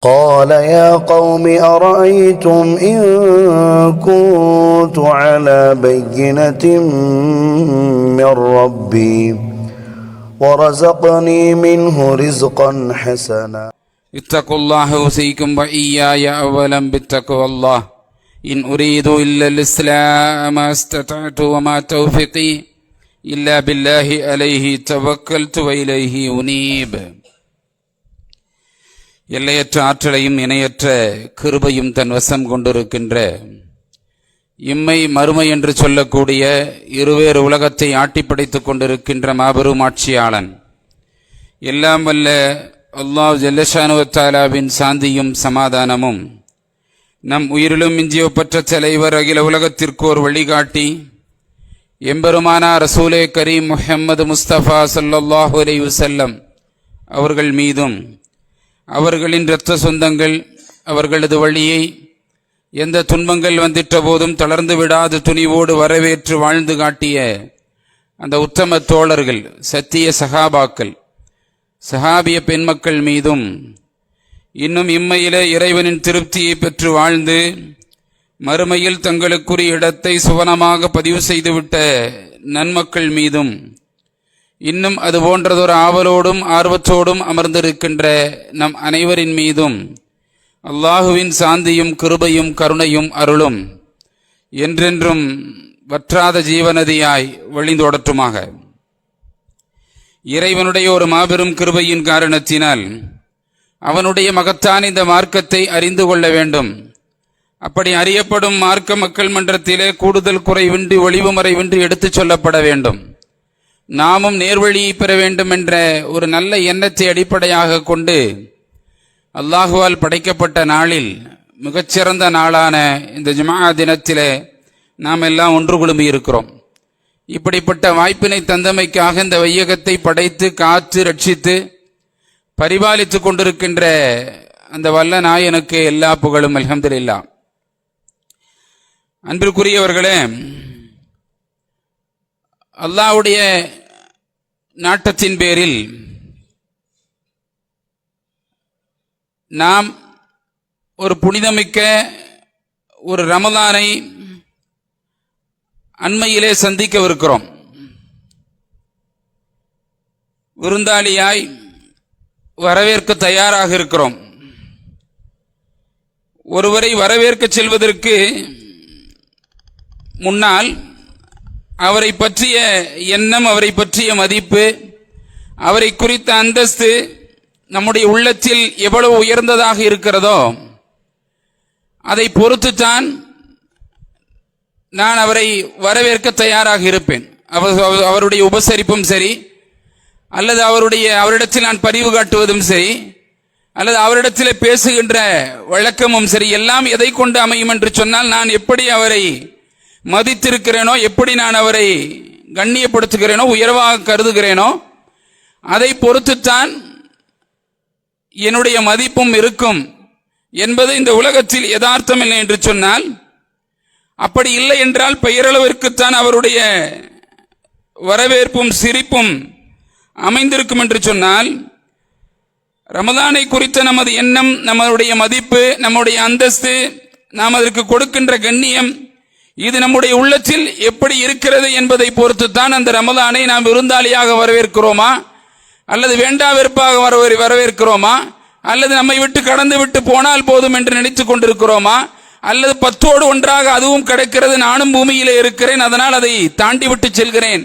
قال يا قوم أرأيتم إن كنت على بينة من ربي ورزقني منه رزقا حسنا اتقوا الله أوصيكم وإياي أولا بتقوى الله إن أريد إلا الإسلام ما استطعت وما توفيقي إلا بالله عليه توكلت وإليه أنيب. எல்லையற்ற ஆற்றலையும் இணையற்ற கிருபையும் தன் வசம் கொண்டிருக்கின்ற இம்மை மறுமை என்று சொல்லக்கூடிய இருவேறு உலகத்தை ஆட்டிப்படைத்துக் கொண்டிருக்கின்ற மாபெரும் ஆட்சியாளன் எல்லாம் வல்ல அல்லாஹ் ஜல்லஷானு வத்தாலாவின் சாந்தியும் சமாதானமும் நம் உயிரிலும் மிஞ்சியொப்பற்ற தலைவர் அகில உலகத்திற்கு ஒரு வழிகாட்டி எம்பெருமானா ரசூலே கரீம் முஹம்மது முஸ்தபா ஸல்லல்லாஹு அலைஹி வஸல்லம் அவர்கள் மீதும் அவர்களின் இரத்த சொந்தங்கள் அவர்களது வழியை எந்த துன்பங்கள் வந்திட்ட போதும் தளர்ந்து விடாது துணிவோடு வரவேற்று வாழ்ந்து காட்டிய அந்த உத்தம தோழர்கள் சத்திய சஹாபாக்கள் சஹாபிய பெண்மக்கள் மீதும் இன்னும் இம்மையிலே இறைவனின் திருப்தியை பெற்று வாழ்ந்து மறுமையில் தங்களுக்குரிய இடத்தை சுவனமாக பதிவு செய்துவிட்ட நன்மக்கள் மீதும் இன்னும் அது போன்றதொரு ஆவலோடும் ஆர்வத்தோடும் அமர்ந்திருக்கின்ற நம் அனைவரின் மீதும் அல்லாஹுவின் சாந்தியும் கிருபையும் கருணையும் அருளும் என்றென்றும் வற்றாத ஜீவநதியாய் வழிந்தோடட்டுமாக. இறைவனுடைய ஒரு மாபெரும் கிருபையின் காரணத்தினால் அவனுடைய மகத்தான இந்த மார்க்கத்தை அறிந்து கொள்ள வேண்டும். அப்படி அறியப்படும் மார்க்க மக்கள் மன்றத்திலே கூடுதல் குறைவின்றி ஒளிவுமறைவின்றி எடுத்துச் சொல்லப்பட வேண்டும். நாமும் நேர்வழியை பெற வேண்டும் என்ற ஒரு நல்ல எண்ணத்தை அடிப்படையாக கொண்டு அல்லாஹுவால் படைக்கப்பட்ட நாளில் மிகச்சிறந்த நாளான இந்த ஜுமா தினத்திலே நாம் எல்லாம் ஒன்று குழும்பி இருக்கிறோம். இப்படிப்பட்ட வாய்ப்பினை தந்தமைக்காக இந்த வையகத்தை படைத்து காத்து ரட்சித்து பரிபாலித்து கொண்டிருக்கின்ற அந்த வல்ல நாயனுக்கு எல்லா புகழும் அல்ஹம்துலில்லாஹ். அன்பிற்குரியவர்களே, அல்லாஹ்வுடைய நாட்டத்தின் பேரில் நாம் ஒரு புனிதமிக்க ஒரு ரமலானை அண்மையிலே சந்திக்கவிருக்கிறோம். விருந்தாளியாய் வரவேற்க தயாராக இருக்கிறோம். ஒருவரை வரவேற்க செல்வதற்கு முன்னால் அவரை பற்றிய எண்ணம், அவரை பற்றிய மதிப்பு, அவரை குறித்த அந்தஸ்து நம்முடைய உள்ளத்தில் எவ்வளவு உயர்ந்ததாக இருக்கிறதோ அதை பொறுத்துத்தான் நான் அவரை வரவேற்க தயாராக இருப்பேன். அவருடைய உபசரிப்பும் சரி, அல்லது அவரிடத்தில் நான் பரிவு காட்டுவதும் சரி, அல்லது அவரிடத்தில் பேசுகின்ற வழக்கமும் சரி, எல்லாம் எதை கொண்டு அமையும் என்று சொன்னால், நான் எப்படி அவரை மதித்திருக்கிறேனோ, எப்படி நான் அவரை கண்ணியப்படுத்துகிறேனோ, உயர்வாக கருதுகிறேனோ அதை பொறுத்துத்தான் என்னுடைய மதிப்பும் இருக்கும் என்பது இந்த உலகத்தில் யதார்த்தம் இல்லை என்று சொன்னால், அப்படி இல்லை என்றால் பெயரளவிற்குத்தான் அவருடைய வரவேற்பும் சிரிப்பும் அமைந்திருக்கும் என்று சொன்னால், ரமதானை குறித்த நமது எண்ணம், நம்முடைய மதிப்பு, நம்முடைய அந்தஸ்து, நாம் அதற்கு கொடுக்கின்ற கண்ணியம், இது நம்முடைய உள்ளத்தில் எப்படி இருக்கிறது என்பதை பொறுத்துத்தான் அந்த ரமதானை நாம் விருந்தாளியாக வரவேற்கிறோமா, அல்லது வேண்டா வெறுப்பாக வரவேற்கிறோமா, அல்லது நம்மை விட்டு கடந்து விட்டு போனால் போதும் என்று நினைத்துக் கொண்டிருக்கிறோமா, அல்லது 10ஓடு ஒன்றாக அதுவும் கிடைக்கிறது, நானும் பூமியிலே இருக்கிறேன், அதனால் அதை தாண்டி விட்டு செல்கிறேன்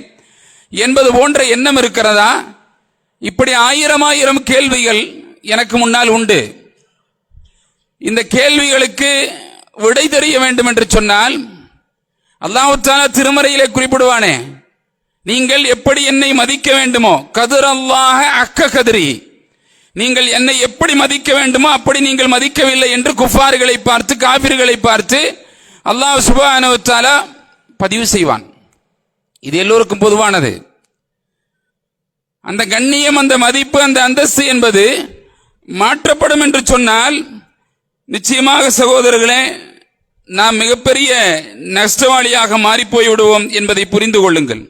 என்பது போன்ற எண்ணம் இருக்கிறதா? இப்படி ஆயிரம் கேள்விகள் எனக்கு முன்னால் உண்டு. இந்த கேள்விகளுக்கு விடை தெரிய வேண்டும் என்று சொன்னால், அல்லாஹ் தஆலா திருமறையிலே குறிப்பிடுவானே, நீங்கள் எப்படி என்னை மதிக்க வேண்டுமோ, கதுரல்லாஹ அக்க கதிரி, நீங்கள் என்னை எப்படி மதிக்க வேண்டுமோ அப்படி நீங்கள் மதிக்கவில்லை என்று குஃபார்களை பார்த்து, காபிர்களை பார்த்து அல்லாஹ் சுப்ஹானஹு வ தஆலா பதிவு செய்வான். இது எல்லோருக்கும் பொதுவானது. அந்த கண்ணியம், அந்த மதிப்பு, அந்த அந்தஸ்து என்பது மாற்றப்படும் என்று சொன்னால் நிச்சயமாக சகோதரர்களே, நாம் மிகப்பெரிய நஷ்டவாளியாக மாறிப்போய் விடுவோம் என்பதை புரிந்து கொள்ளுங்கள்.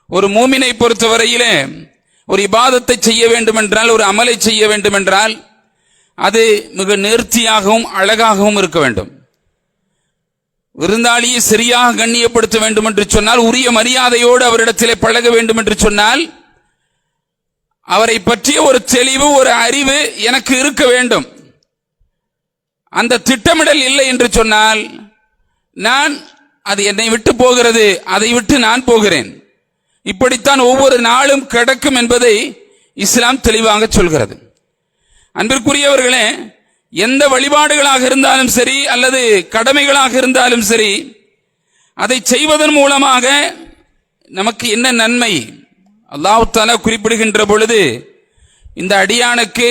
ஒரு மூமினை பொறுத்தவரையிலே ஒரு இபாதத்தை செய்ய வேண்டும் என்றால், ஒரு அமலை செய்ய வேண்டும் என்றால், அது மிக நேர்த்தியாகவும் அழகாகவும் இருக்க வேண்டும். விருந்தாளியை சரியாக கண்ணியப்படுத்த வேண்டும் என்று சொன்னால், உரிய மரியாதையோடு அவரிடத்திலே பழக வேண்டும் என்று சொன்னால், அவரை பற்றிய ஒரு தெளிவு, ஒரு அறிவு எனக்கு இருக்க வேண்டும். அந்த திட்டமிடல் இல்லை என்று சொன்னால், நான் அது என்னை விட்டு போகிறது, அதை விட்டு நான் போகிறேன். இப்படித்தான் ஒவ்வொரு நாளும் கிடக்கும் என்பதை இஸ்லாம் தெளிவாக சொல்கிறது. அன்பிற்குரியவர்களே, எந்த வழிபாடுகளாக இருந்தாலும் சரி அல்லது கடமைகளாக இருந்தாலும் சரி, அதை செய்வதன் மூலமாக நமக்கு என்ன நன்மை அல்லாஹ் தஆலா குறிப்பிடுகின்ற பொழுது, இந்த அடியானுக்கு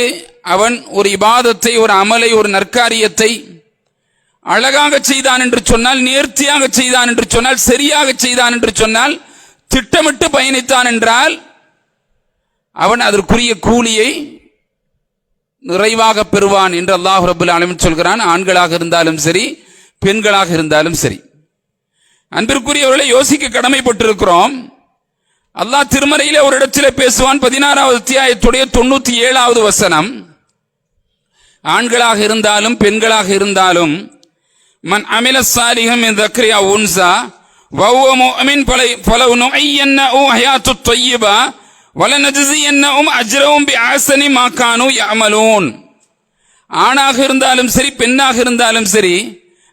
அவன் ஒரு இபாதத்தை, ஒரு அமலை, ஒரு நற்காரியத்தை அழகாக செய்தான் என்று சொன்னால், நேர்த்தியாக செய்தான் என்று சொன்னால், சரியாக செய்தான் என்று சொன்னால், திட்டமிட்டு பயணித்தான் என்றால், அவன் அதற்குரிய கூலியை நிறைவாக பெறுவான் என்று அல்லாஹ் ரப்பல் ஆலமீன் சொல்கிறான். ஆண்களாக இருந்தாலும் சரி, பெண்களாக இருந்தாலும் சரி. அன்பிற்குரியவர்களை யோசிக்க கடமைப்பட்டிருக்கிறோம். அல்லாஹ் திருமறையிலே ஒரு இடத்திலே பேசுவான். 16வது அத்தியாயத்துடைய 97வது வசனம். ஆண்களாக இருந்தாலும் பெண்களாக இருந்தாலும், மன் அமில சாலிஹம் மின் தக்ரி அவ் உன்ஸா வஹுவ முஃமின் ஃபலனுஹய்யன்னஹு ஹயாத்துத் தய்யிபா வலனஜ்ஸியன்னஹும் அஜ்ரஹும் பிஅஹ்ஸனி மா கானூ யஅமலூன். ஆணாக இருந்தாலும் சரி, பெண்ணாக இருந்தாலும் சரி,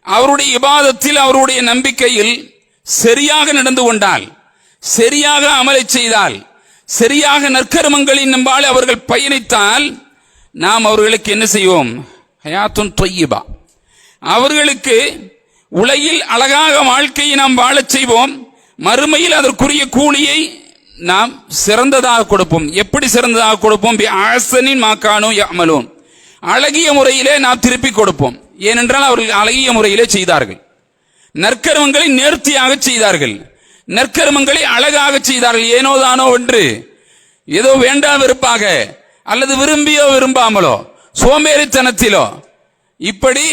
அவருடைய இபாதத்தில், அவருடைய நம்பிக்கையில் சரியாக நடந்து கொண்டால், சரியாக அமலை செய்தால், சரியாக நற்கர்மங்களின் நம்பால் அவர்கள் பயணித்தால், நாம் அவர்களுக்கு என்ன செய்வோம்? ஹயாத்துன் தொய்யிபா, அவர்களுக்கு உலகில் அழகாக வாழ்க்கையை நாம் வாழச் செய்வோம். மறுமையில் அதற்குரிய கூலியை நாம் சிறந்ததாக கொடுப்போம். எப்படி சிறந்ததாக கொடுப்போம்? பிஅஹ்ஸனின் மா கானூ யஅமலூன், அழகிய முறையிலே நாம் திருப்பி கொடுப்போம். ஏனென்றால் அவர்கள் அழகிய முறையிலே செய்தார்கள், நற்கர்மங்களை நேர்த்தியாக செய்தார்கள், நற்கர்மங்களை அழகாக செய்தார்கள். ஏனோ தானோ என்று, ஏதோ வேண்டாம் வெறுப்பாக, அல்லது விரும்பியோ விரும்பாமலோ, சோம்பேறித்தனத்திலோ இப்படி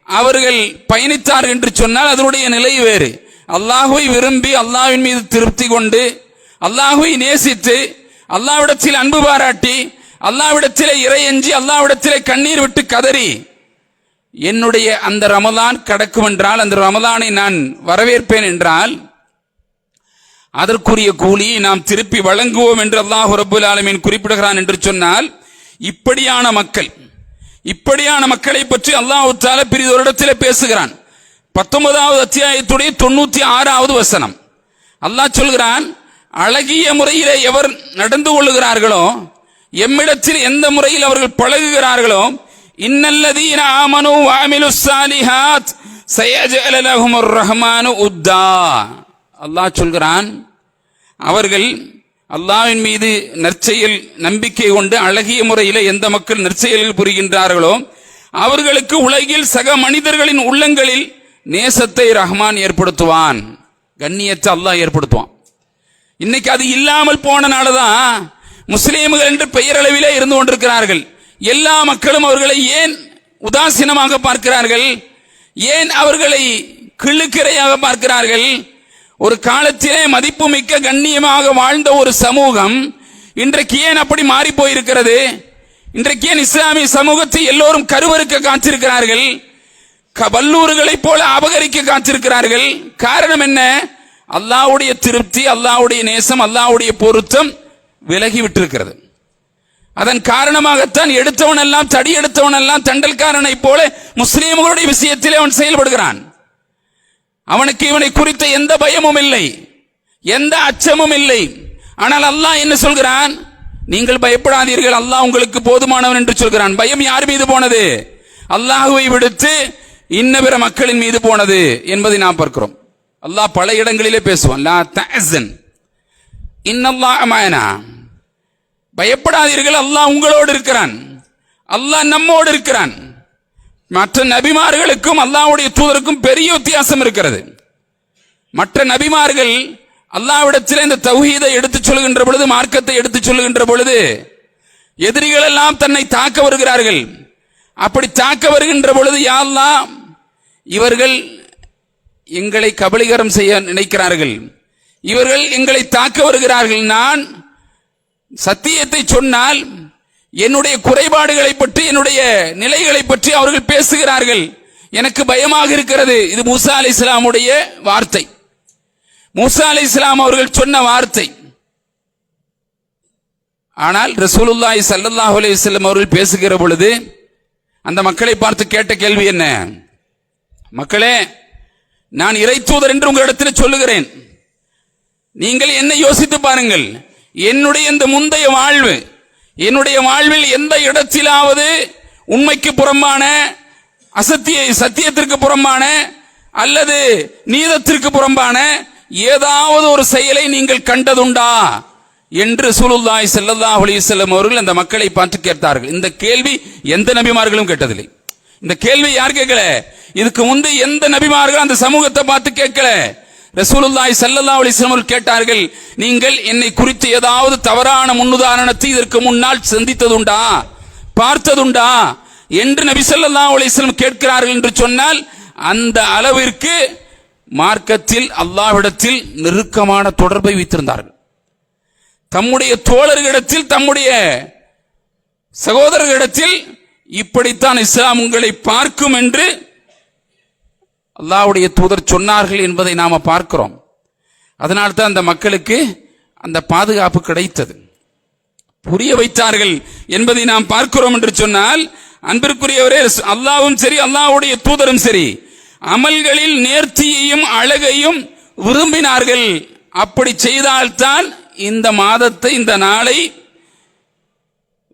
அவர்கள் பயணித்தார்கள் என்று சொன்னால் அதனுடைய நிலை வேறு. அல்லாஹ்வை விரும்பி, அல்லாஹ்வின் மீது திருப்தி கொண்டு, அல்லாஹ்வை நேசித்து, அல்லாஹ்விடத்தில் அன்பு பாராட்டி, அல்லாஹ்விடத்திலே இறையஞ்சி, அல்லாஹ்விடத்திலே கண்ணீர் விட்டு கதறி, என்னுடைய அந்த ரமலான் கடக்கும் என்றால், அந்த ரமலானை நான் வரவேற்பேன் என்றால், அதற்குரிய கூலியை நாம் திருப்பி வழங்குவோம் என்று அல்லாஹ் ரப்பல் ஆலமீன் குறிப்பிடுகிறான் என்று சொன்னால், இப்படியான மக்களை பற்றி அல்லாஹ் தஆலா பிரிதொரு இடத்திலே பேசுகிறான். 19வது அத்தியாயத்துடைய 96வது வசனம். அல்லாஹ் சொல்கிறான், அழகிய முறையிலே எவர் நடந்து கொள்ளுகிறார்களோ, எம்மிடத்தில் எந்த முறையில் அவர்கள் பழகுகிறார்களோ, இன்னல்லதீன ஆமனூ வஅமிலுஸ் ஸாலிஹாத் சயஜஅல லஹுமுர் ரஹ்மானு உத்தா. அல்லாஹ் சொல்கிறான், அவர்கள் அல்லாஹ்வின் மீது நற்செயல் நம்பிக்கை கொண்டு அழகிய முறையில் எந்த மக்கள் நற்செயலில் புரிகின்றார்களோ, அவர்களுக்கு உலகில் சக மனிதர்களின் உள்ளங்களில் நேசத்தை ரஹ்மான் ஏற்படுத்துவான், கண்ணியத்தை அல்லாஹ் ஏற்படுத்துவான். இன்னைக்கு அது இல்லாமல் போனனாலதான் முஸ்லீம்கள் என்று பெயரளவிலே இருந்து கொண்டிருக்கிறார்கள். எல்லா மக்களும் அவர்களை ஏன் உதாசீனமாக பார்க்கிறார்கள்? ஏன் அவர்களை கிள்ளுக்கிறையாக பார்க்கிறார்கள்? ஒரு காலத்திலே மதிப்புமிக்க கண்ணியமாக வாழ்ந்த ஒரு சமூகம் இன்றைக்கு ஏன் அப்படி மாறி போயிருக்கிறது? இன்றைக்கு ஏன் இஸ்லாமிய சமூகத்தை எல்லோரும் கருவறுக்க காத்திருக்கிறார்கள்? வல்லூறுகளைப் போல அபகரிக்க காத்திருக்கிறார்கள். காரணம் என்ன? அல்லாஹ்வுடைய திருப்தி, அல்லாஹ்வுடைய நேசம், அல்லாஹ்வுடைய பொருத்தம் விலகி விட்டிருக்கிறது. அதன் காரணமாகத்தான் எடுத்தவன் எல்லாம், தடி எடுத்தவன் எல்லாம் தண்டல்காரனை போல முஸ்லீம்களுடைய விஷயத்திலே அவன் செயல்படுகிறான். அவனுக்கு இவனை குறித்த எந்த பயமும் இல்லை, எந்த அச்சமும் இல்லை. ஆனால் அல்லாஹ் என்ன சொல்கிறான்? நீங்கள் பயப்படாதீர்கள், அல்லாஹ் உங்களுக்கு போதுமானவன் என்று சொல்கிறான். பயம் யார் மீது போனது? அல்லாஹ்வை விடுத்து இன்ன பிற மக்களின் மீது போனது என்பதை நாம் பார்க்கிறோம். அல்லாஹ் பல இடங்களிலே பேசுவான், லா தஹ்ஸன் இன்னல்லாஹ மஅனா, பயப்படாதீர்கள், அல்லாஹ் உங்களோடு இருக்கிறான், அல்லாஹ் நம்மோடு இருக்கிறான். மற்ற நபிமார்களுக்கும் அல்லாஹ்வுடைய தூதருக்கும் பெரிய வித்தியாசம் இருக்கிறது. மற்ற நபிமார்கள் அல்லாஹ்விடத்தில் இந்த தௌஹீதை எடுத்துச் சொல்கின்ற பொழுது, மார்க்கத்தை எடுத்துச் சொல்கின்ற பொழுது, எதிரிகள் எல்லாம் தன்னை தாக்க வருகிறார்கள். அப்படி தாக்க வருகின்ற பொழுது, யா அல்லாஹ், இவர்கள் எங்களை கபலீகரம் செய்ய நினைக்கிறார்கள், இவர்கள் எங்களை தாக்க வருகிறார்கள், நான் சத்தியத்தை சொன்னால் என்னுடைய குறைபாடுகளை பற்றி, என்னுடைய நிலைகளை பற்றி அவர்கள் பேசுகிறார்கள். எனக்கு பயமாக இருக்கிறது. இது மூசா அலைஹிஸ்ஸலாமுடைய வார்த்தை. மூசா அலைஹிஸ்ஸலாம் அவர்கள் சொன்ன வார்த்தை. ஆனால் ரசூலுல்லாஹி ஸல்லல்லாஹு அலைஹி வஸல்லம் அவர்கள் பேசுகிற பொழுது அந்த மக்களை பார்த்து கேட்ட கேள்வி என்ன? மக்களே, நான் இறை தூதர் என்று உங்களிடத்தில் சொல்லுகிறேன். நீங்கள் என்னை யோசித்து பாருங்கள். என்னுடைய இந்த முந்தைய வாழ்வு, என்னுடைய வாழ்வில் எந்த இடத்திலாவது உண்மைக்கு புறம்பான, சத்தியத்திற்கு புறம்பான அல்லது நீதத்திற்கு புறம்பான ஏதாவது ஒரு செயலை நீங்கள் கண்டதுண்டா என்று ரசூலுல்லாஹி ஸல்லல்லாஹு அலைஹி வஸல்லம் அவர்கள் அந்த மக்களை பார்த்து கேட்டார்கள். இந்த கேள்வி எந்த நபிமார்களும் கேட்டதில்லை. இந்த கேள்வி யார் கேட்கல? இதுக்கு முந்தைய எந்த நபிமார்கள் அந்த சமூகத்தை பார்த்து கேட்கல. ரசூலுல்லாஹி ஸல்லல்லாஹு அலைஹி வஸல்லம் அவர்கள் கேட்டார்கள், நீங்கள் என்னை குறித்து ஏதாவது தவறான முன்னுதாரணத்தை இதற்கு முன்னால் சந்தித்ததுண்டா, பார்த்ததுண்டா என்று நபி ஸல்லல்லாஹு அலைஹி வஸல்லம் கேட்கிறார்கள் என்று சொன்னால், அந்த அளவிற்கு மார்க்கத்தில் அல்லாஹ்விடத்தில் நெருக்கமான தொடர்பை வைத்திருந்தார்கள். தம்முடைய தோழர்களிடத்தில், தம்முடைய சகோதரர்களிடத்தில் இப்படித்தான் இஸ்லாம் உங்களை பார்க்கும் என்று அல்லாஹ்வுடைய தூதர் சொன்னார்கள் என்பதை நாம பார்க்கிறோம். அதனால்தான் அந்த மக்களுக்கு அந்த பாதுகாப்பு கிடைத்தது, புரிய வைத்தார்கள் என்பதை நாம் பார்க்கிறோம் என்று சொன்னால், அன்பிற்குரியவரே, அல்லாஹ்வும் சரி அல்லாஹ்வுடைய தூதரும் சரி அமல்களில் நேர்த்தியையும் அழகையும் விரும்பினார்கள். அப்படி செய்தால்தான் இந்த மாதத்தை, இந்த நாளை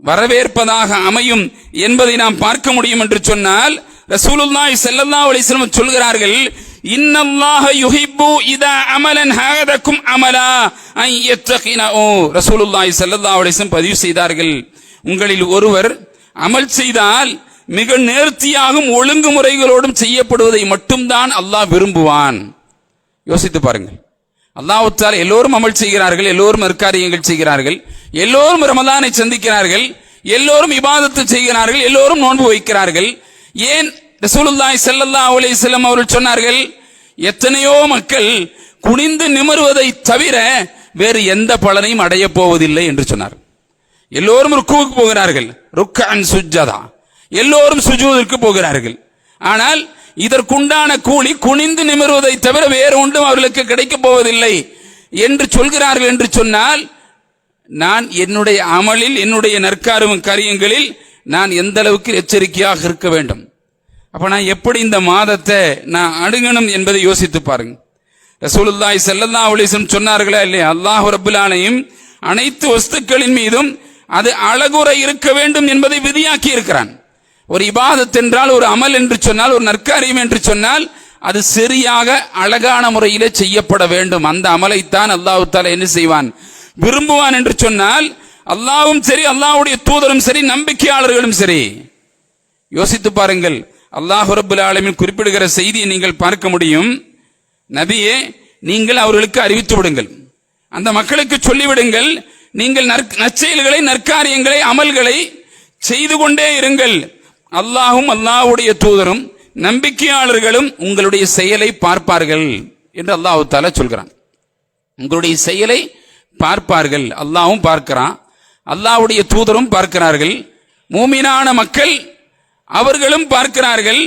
வரவேற்பதாக அமையும் என்பதை நாம் பார்க்க முடியும் என்று சொன்னால், ரசூலுல்லாஹி ஸல்லல்லாஹு அலைஹி வஸல்லம் சொல்கிறார்கள், இன்னல்லாஹ யுஹிப்பு இதா அமலன் ஹாதக்கும் அமலா அன் யத்தகினு. ரசூலுல்லாஹி ஸல்லல்லாஹு அலைஹி வஸல்லம் பதிவு செய்தார்கள், உங்களில் ஒருவர் அமல் செய்தால் மிக நேர்த்தியாகவும் ஒழுங்குமுறைகளோடும் செய்யப்படுவதை மட்டும்தான் அல்லாஹ் விரும்புவான். யோசித்து பாருங்கள். அல்லாஹ் தஆலா எல்லோரும் அமல் செய்கிறார்கள், எல்லோரும் நற்காரியங்கள் செய்கிறார்கள், எல்லோரும் ரமலானை சந்திக்கிறார்கள், எல்லோரும் இபாதத்து செய்கிறார்கள், எல்லோரும் நோன்பு வைக்கிறார்கள். ஏன் ரசூலுல்லாஹி ஸல்லல்லாஹு அலைஹி வஸல்லம் அவர்கள் சொன்னார்கள், எத்தனையோ மக்கள் குனிந்து நிமிர்வதை தவிர வேறு எந்த பலனையும் அடைய போவதில்லை என்று சொன்னார். எல்லோரும் ருக்குவுக்கு போகிறார்கள், ருக்கன் சுஜ்ஜதா, எல்லோரும் சுஜூதிற்கு போகிறார்கள். ஆனால் இதற்குண்டான கூலி குனிந்து நிமிர்வதை தவிர வேறு ஒன்றும் அவர்களுக்கு கிடைக்கப் போவதில்லை என்று சொல்கிறார்கள் என்று சொன்னால், நான் என்னுடைய அமலில், என்னுடைய நற்காரியங்களில் நான் எந்த அளவுக்கு எச்சரிக்கையாக இருக்க வேண்டும். அப்ப நான் எப்படி இந்த மாதத்தை நான் அணுகணும் என்பதை யோசித்து பாருங்க. ரசூலுல்லாஹி ஸல்லல்லாஹு அலைஹி வஸல்லம் சொன்னார்களா இல்லையா, அல்லாஹ் ரப்பல் ஆலமீன் அனைத்து வஸ்துக்களின் மீதும் அது அழகுற இருக்க வேண்டும் என்பதை விதியாக்கி இருக்கிறான். ஒரு இபாதத் என்றால், ஒரு அமல் என்று சொன்னால், ஒரு நற்காரியம் என்று சொன்னால் அது சரியாக அழகான முறையிலே செய்யப்பட வேண்டும். அந்த அமலைத்தான் அல்லாஹ் தஆலா என்ன செய்வான், விரும்புவான் என்று சொன்னால், அல்லாஹ்வும் சரி அல்லாஹ்வுடைய தூதரும் சரி நம்பிக்கையாளர்களும் சரி. யோசித்து பாருங்கள். அல்லாஹ் ரப்பல் ஆலமீன் குறிப்பிடுகிற செய்தியை நீங்கள் பார்க்க முடியும். நபியே, நீங்கள் அவர்களுக்கு அறிவித்து விடுங்கள், அந்த மக்களுக்கு சொல்லிவிடுங்கள், நீங்கள் நற்செயல்களை, நற்காரியங்களை, அமல்களை செய்து கொண்டே இருங்கள். அல்லாஹும் அல்லாஹ்வுடைய தூதரும் நம்பிக்கையாளர்களும் உங்களுடைய செயலை பார்ப்பார்கள் என்று அல்லாஹ் தஆலா சொல்கிறான். உங்களுடைய செயலை பார்ப்பார்கள். அல்லாஹ்வும் பார்க்கிறான், அல்லாஹ்வுடைய தூதரும் பார்க்கிறார்கள், மூமினான மக்கள் அவர்களும் பார்க்கிறார்கள்.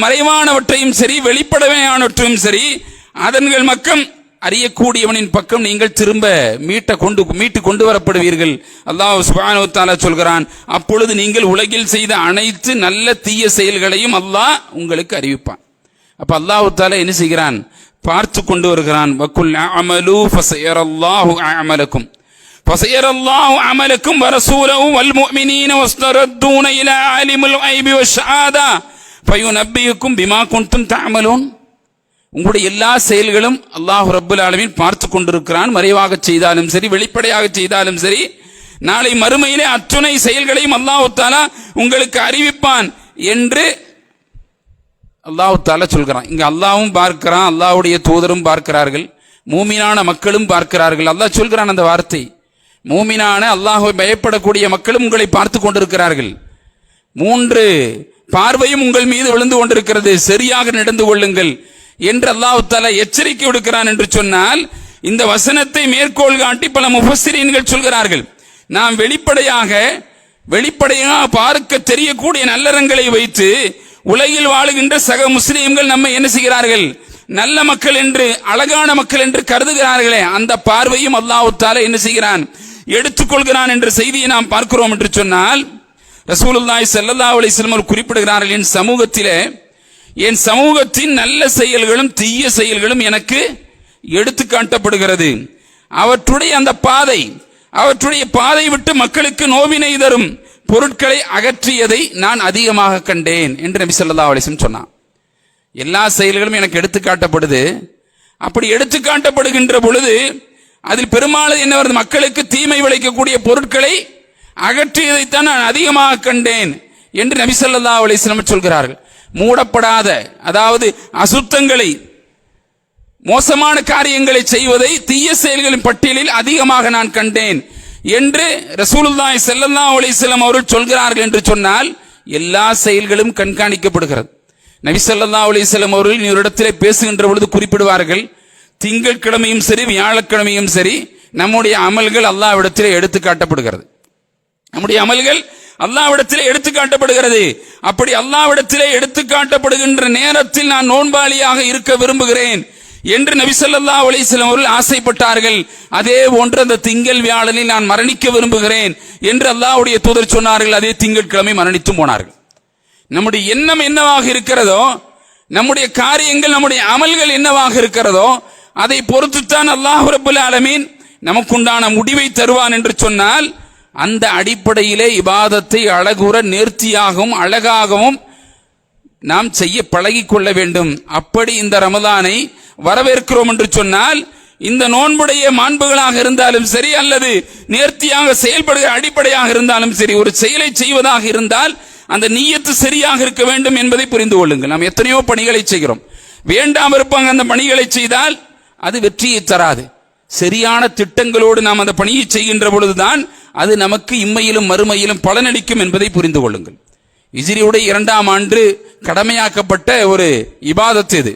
மறைவானவற்றையும் சரி வெளிப்படையானவற்றையும் சரி அதன்கள் பக்கம் அறியக்கூடியவனின் பக்கம் நீங்கள் திரும்ப மீட்டு கொண்டு வரப்படுவீர்கள். அல்லாஹ் சுப்ஹானஹு வ தஆலா சொல்கிறான், அப்பொழுது நீங்கள் உலகில் செய்த அனைத்து நல்ல தீய செயல்களையும் அல்லாஹ் உங்களுக்கு அறிவிப்பான். அப்ப அல்லாஹ் தஆலா என்ன செய்கிறான், பார்த்து கொண்டு வருகிறான். வகுல் அமலு ஃபஸயரல்லாஹு அமலக்கும் ஃபஸயரல்லாஹு அமலக்கும் வரசூலுஹு வல் முஃமினீன வஸ்தரதுன இலா ஆலிமுல் கைபி வஷ்ஷஹாதா ஃபயுனப்பியுக்கும் பிமா குன்தும் தஅமலூன். உங்களுடைய எல்லா செயல்களும் அல்லாஹ் ரப்பல் ஆலமீன் பார்த்து கொண்டிருக்கிறான். மறைவாக செய்தாலும் சரி வெளிப்படையாக செய்தாலும் சரி, நாளை மறுமையிலே அத்துணை செயல்களையும் அல்லாஹ் தஆலா உங்களுக்கு அறிவிப்பான் என்று அல்லாஹ் தஆலா சொல்கிறான். இங்க அல்லாஹ்வும் பார்க்கிறான், அல்லாஹ்வுடைய தூதரும் பார்க்கிறார்கள், மூமினான மக்களும் பார்க்கிறார்கள். அல்லாஹ் சொல்கிறான் அந்த வார்த்தை, மூமினான அல்லாஹ்வை பயப்படக்கூடிய மக்களும் உங்களை பார்த்து கொண்டிருக்கிறார்கள். 3 பார்வையும் உங்கள் மீது விழுந்து கொண்டிருக்கிறது, சரியாக நடந்து கொள்ளுங்கள் என்று அல்லாஹ் தஆலா எச்சரிக்கை விடுக்கிறான் என்று சொன்னால், இந்த வசனத்தை மேற்கோள் காட்டி பல முஃபஸ்ஸிரீன்கள் சொல்கிறார்கள், நாம் வெளிப்படையாக வெளிப்படையாக பார்க்க தெரியக்கூடிய நல்லறங்களை வைத்து உலகில் வாழுகின்ற சக முஸ்லிம்கள் நம்மை என்ன செய்கிறார்கள்? நல்ல மக்கள் என்று, அழகான மக்கள் என்று கருதுகிறார்களே, அந்த பார்வையும் அல்லாஹ் தஆலா என்ன செய்கிறான்? எடுத்துக்கொள்கிறான் என்ற செய்தியை நாம் பார்க்கிறோம் என்று சொன்னால், ரசூலுல்லாஹி ஸல்லல்லாஹு அலைஹி வஸல்லம் குறிப்பிடுகிறார்கள், என் சமூகத்தின் நல்ல செயல்களும் தீய செயல்களும் எனக்கு எடுத்து காட்டப்படுகிறது. அவற்றுடைய அந்த அவற்றுடைய பாதை விட்டு மக்களுக்கு நோவினை தரும் பொருட்களை அகற்றியதை நான் அதிகமாக கண்டேன் என்று நபி ஸல்லல்லாஹு அலைஹி வஸல்லம் சொன்னார். எல்லா செயல்களும் எனக்கு எடுத்து காட்டப்படுது. அப்படி எடுத்து காட்டப்படுகின்ற பொழுது அதில் பெரும்பாலும் என்ன வருது? மக்களுக்கு தீமை விளைக்கக்கூடிய பொருட்களை அகற்றியதைத்தான் நான் அதிகமாக கண்டேன் என்று நபி ஸல்லல்லாஹு அலைஹி வஸல்லம் சொல்கிறார்கள். மூடப்படாத, அதாவது அசுத்தங்களை, மோசமான காரியங்களை செய்வதை தீய செயல்களின் பட்டியலில் அதிகமாக நான் கண்டேன் என்று ரசூலுல்லாஹி ஸல்லல்லாஹு அலைஹி வஸல்லம் அவர்கள் சொல்கிறார்கள் என்று சொன்னால், எல்லா செயல்களும் கண்காணிக்கப்படுகிறது. நபி ஸல்லல்லாஹு அலைஹி வஸல்லம் அவர்கள் ஒரு இடத்திலே பேசுகின்ற பொழுது குறிப்பிடுவார்கள், திங்கட்கிழமையும் சரி வியாழக்கிழமையும் சரி நம்முடைய அமல்கள் அல்லாஹ்விடத்திலே எடுத்து காட்டப்படுகிறது. நம்முடைய அமல்கள் அல்லாஹ்விடத்திலே எடுத்து காட்டப்படுகிறது. அப்படி அல்லாஹ்விடத்திலே எடுத்து காட்டப்படுகின்ற நேரத்தில் நான் நோன்பாளியாக இருக்க விரும்புகிறேன் என்று நபி ஸல்லல்லாஹு அலைஹி வஸல்லம் அவர்கள் ஆசைப்பட்டார்கள். அதே போன்று அந்த திங்கள் வியாழனில் நான் மரணிக்க விரும்புகிறேன் என்று அல்லாஹ்வுடைய தூதர் சொன்னார்கள். அதே திங்கட்கிழமை மரணித்தும் போனார்கள். நம்முடைய எண்ணம் என்னவாக இருக்கிறதோ, நம்முடைய காரியங்கள், நம்முடைய அமல்கள் என்னவாக இருக்கிறதோ அதை பொறுத்துத்தான் அல்லாஹ் ரப்பல் ஆலமீன் நமக்குண்டான முடிவை தருவான் என்று சொன்னால், அந்த அடிப்படையிலே இபாதத்தை அழகுற நேர்த்தியாகவும் அழகாகவும் நாம் செய்ய பழகிக்கொள்ள வேண்டும். அப்படி இந்த ரமதானை வரவேற்கிறோம் என்று சொன்னால், இந்த நோன்புடைய மாண்புகளாக இருந்தாலும் சரி, அல்லது நேர்த்தியாக செயல்படுகிற அடிப்படையாக இருந்தாலும் சரி, ஒரு செயலை செய்வதாக இருந்தால் அந்த நிய்யத்து சரியாக இருக்க வேண்டும் என்பதை புரிந்து கொள்ளுங்கள். நாம் எத்தனையோ பணிகளை செய்கிறோம், வேண்டாம் இருப்பாங்க அந்த பணிகளை செய்தால் அது வெற்றியை தராது. சரியான திட்டங்களோடு நாம் அந்த பணியை செய்கின்ற பொழுதுதான் அது நமக்கு இம்மையிலும் மறுமையிலும் பலனளிக்கும் என்பதை புரிந்து கொள்ளுங்கள். ஹிஜ்ரியுடைய 2ஆம் ஆண்டு கடமையாக்கப்பட்ட ஒரு இபாதத் இது.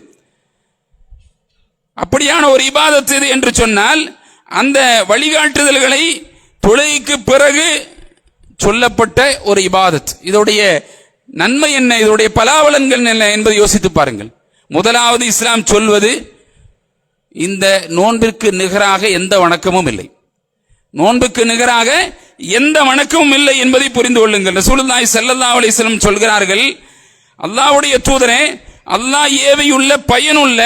அப்படியான ஒரு இபாதத் இது என்று சொன்னால், அந்த வழிகாட்டுதல்களை தொழுகைக்கு பிறகு சொல்லப்பட்ட ஒரு இபாதத். இதோடைய நன்மை என்ன, இதோடைய பலாபலன்கள் என்ன என்பதை யோசித்து பாருங்கள். முதலாவது, இஸ்லாம் சொல்வது இந்த நோன்பிற்கு நிகராக எந்த வணக்கமும் இல்லை. நோன்புக்கு நிகராக எந்த வணக்கமும் இல்லை என்பதை புரிந்து கொள்ளுங்கள். ரசூலுல்லாஹி ஸல்லல்லாஹு அலைஹி வஸல்லம் சொல்கிறார்கள், அல்லாஹ்வுடைய தூதரே, அல்லாஹ் ஏவியுள்ள பயனுள்ள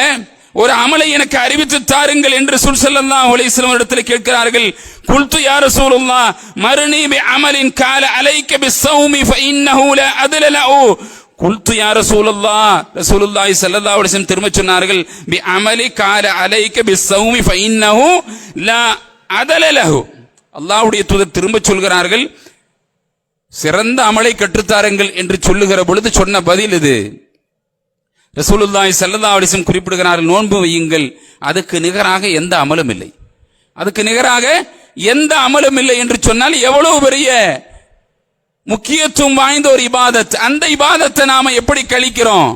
ஒரு அமலை எனக்கு அறிவித்து தாருங்கள் என்று ரசூல் ஸல்லல்லாஹு அலைஹி வஸல்லம் இடத்தில் கேட்கிறார்கள். குல்து யா ரசூலுல்லாஹ் மர்னி பி அமலின் கால அலைக பிஸ்ஸௌமி ஃபஇன்னஹு லா அதல லஹு. குல்து யா ரசூலுல்லாஹ், ரசூலுல்லாஹி ஸல்லல்லாஹு அலைஹி வஸல்லம் திரும்ப சொன்னார்கள், பி அமலி கால அலைக பிஸ்ஸௌமி ஃபஇன்னஹு லா அதல லஹு. அல்லாஹ்வுடைய தூதர் திரும்ப சொல்கிறார்கள், சிறந்த அமலை கற்றுத்தாருங்கள் என்று சொல்லுகிற பொழுது சொன்ன பதில் இது. ரசூலுல்லாஹி ஸல்லல்லாஹு அலைஹி வஸல்லம் குறிப்பிடுகிறார்கள், நோன்பு வையுங்கள், அதுக்கு நிகராக எந்த அமலும் இல்லை. அதுக்கு நிகராக எந்த அமலும் இல்லை என்று சொன்னால் எவ்வளவு பெரிய முக்கியத்துவம் வாய்ந்த ஒரு இபாதத். அந்த இபாதத்தை நாம எப்படி கழிக்கிறோம்?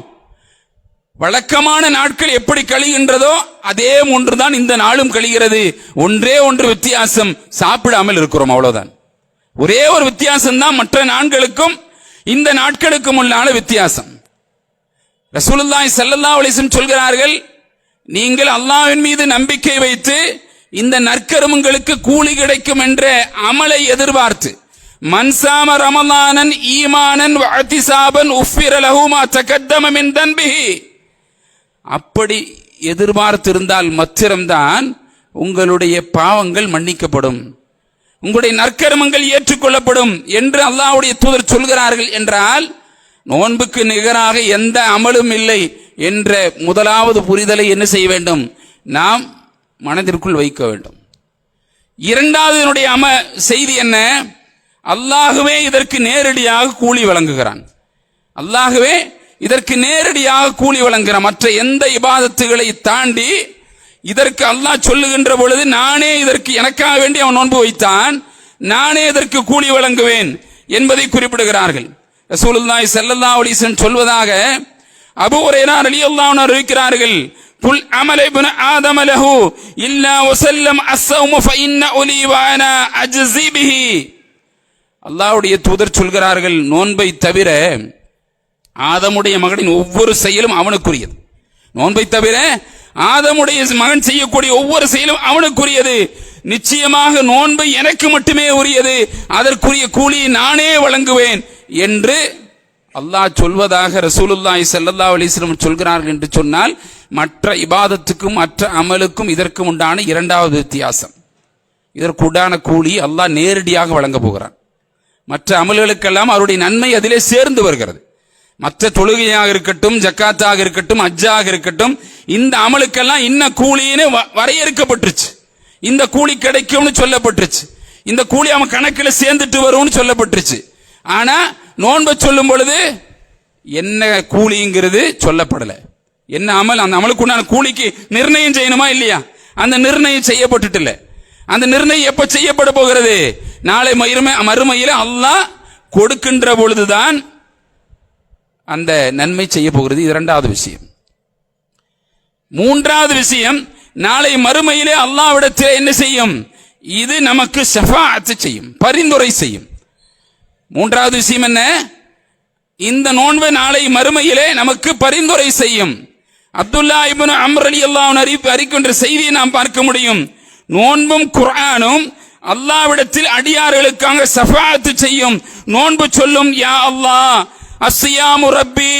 வழக்கமான நாட்கள் எப்படி கழிகின்றதோ அதே ஒன்றுதான் இந்த நாளும் கழிகிறது. ஒன்றே ஒன்று வித்தியாசம், சாப்பிடாமல் இருக்கிறோம், அவ்வளவுதான். ஒரே ஒரு வித்தியாசம் தான் மற்ற நாட்களுக்கும் இந்த நாட்களுக்கும் உள்ள வித்தியாசம். ரசூலுல்லாஹி ஸல்லல்லாஹு அலைஹி வஸல்லம் சொல்கிறார்கள், நீங்கள் அல்லாஹ்வின் மீது நம்பிக்கை வைத்து இந்த நற்கர்மங்களுக்கு கூலி கிடைக்கும் என்ற அமலை எதிர்பார்த்து, மன்சாம ரமலானன் ஈமானன் வஅதிசாபன் உஃபிர லஹு மா தகத்தம மின் தன்பிஹி. அப்படி எதிர்பார்த்திருந்தால் மாத்திரம்தான் உங்களுடைய பாவங்கள் மன்னிக்கப்படும், உங்களுடைய நற்கர்மங்கள் ஏற்றுக்கொள்ளப்படும் என்று அல்லாஹ்வுடைய தூதர் சொல்கிறார்கள். என்றால் நோன்புக்கு நிகராக எந்த அமலும் இல்லை என்ற முதலாவது புரிதலை என்ன செய்ய வேண்டும்? நாம் மனதிற்குள் வைக்க வேண்டும். இரண்டாவது செய்தி என்ன? அல்லாஹ்வே இதற்கு நேரடியாக கூலி வழங்குகிறான். அல்லாஹ்வே இதற்கு நேரடியாக கூலி வழங்குகிறான். மற்ற எந்த இபாதத்துகளை தாண்டி இதற்கு அல்லாஹ் சொல்லுகின்ற பொழுது, நானே இதற்கு எனக்காக வேண்டி அவன் நோன்பு வைத்தான், நானே இதற்கு கூலி வழங்குவேன் என்பதை குறிப்பிடுகிறார்கள். ரசூலுல்லாஹி ஸல்லல்லாஹு அலைஹி வஸல்லம் சொல்வதாக அபூ ஹுரைரா ரலியல்லாஹு அன்ஹு அறிவிக்கிறார்கள், குல் அமல் இப்னு ஆதம லஹு இல்லா வஸல்லம் அஸ்ஸௌமு ஃபஇன்ன உலி வ அனா அஜ்ஸி பிஹி. அல்லாஹ்வுடைய தூதர் சொல்கிறார்கள், நோன்பை தவிர ஆதமுடைய மகனின் ஒவ்வொரு செயலும் அவனுக்குரியது. நோன்பை தவிர ஆதமுடைய மகன் செய்யக்கூடிய ஒவ்வொரு செயலும் அவனுக்குரியது. நிச்சயமாக நோன்பை எனக்கு மட்டுமே உரியது, அதற்குரிய கூலியை நானே வழங்குவேன் என்று அல்லாஹ் சொல்வதாக ரசூலுல்லாஹி ஸல்லல்லாஹு அலைஹி வஸல்லம் சொல்கிறார்கள் என்று சொன்னால், மற்ற இபாதத்துக்கும் மற்ற அமலுக்கும் இதற்கும் உண்டான இரண்டாவது வித்தியாசம். இதற்குண்டான கூலி அல்லாஹ் நேரடியாக வழங்க போகிறான். மற்ற அமல்களுக்கெல்லாம் அவருடைய நன்மை அதிலே சேர்ந்து வருகிறது. மற்ற தொழுகையாக இருக்கட்டும், ஜக்காத்தாக இருக்கட்டும், ஹஜ்ஜாக இருக்கட்டும், இந்த அமலுக்கெல்லாம் இன்ன கூலின்னு வரையறுக்கப்பட்டுருச்சு. இந்த கூலி கிடைக்கும்னு சொல்லப்பட்டுருச்சு. இந்த கூலி அவன் கணக்கில் சேர்ந்துட்டு வரும்னு சொல்லப்பட்டுருச்சு. ஆனா நோன்பை சொல்லும் பொழுது என்ன கூலிங்கிறது சொல்லப்படலை. என்ன அமல், அந்த அமலுக்கு உண்டான கூலிக்கு நிர்ணயம் செய்யணுமா இல்லையா? அந்த நிர்ணயம் செய்யப்பட்டுட்டு இல்லை. அந்த நிர்ணயம் எப்ப செய்யப்பட போகிறது? நாளை மறுமையில அல்லாஹ் கொடுக்கின்ற பொழுதுதான் அந்த நன்மை செய்ய போகிறது. இது இரண்டாவது விஷயம். மூன்றாவது விஷயம், நாளை மறுமையிலே அல்லாஹ்விடத்தில் என்ன செய்யும்? இது நமக்கு ஷஃபாஅத் செய்யும், பரிந்துரை செய்யும். மூன்றாவது விஷயம் என்ன? இந்த நோன்பு நாளை மறுமையிலே நமக்கு பரிந்துரை செய்யும். அப்துல்லா இப்னு அம்ர் ரலியல்லாஹு அன்ஹு அறிக்கின்ற செய்தியை நாம் பார்க்க முடியும். நோன்பும் குர்ஆனும் அல்லாஹ்விடத்தில் அடியார்களுக்காக ஷஃபாஅத் செய்யும். நோன்பு சொல்லும், யா அல்லாஹ் அஸ்ஸியாமு ரப்பி,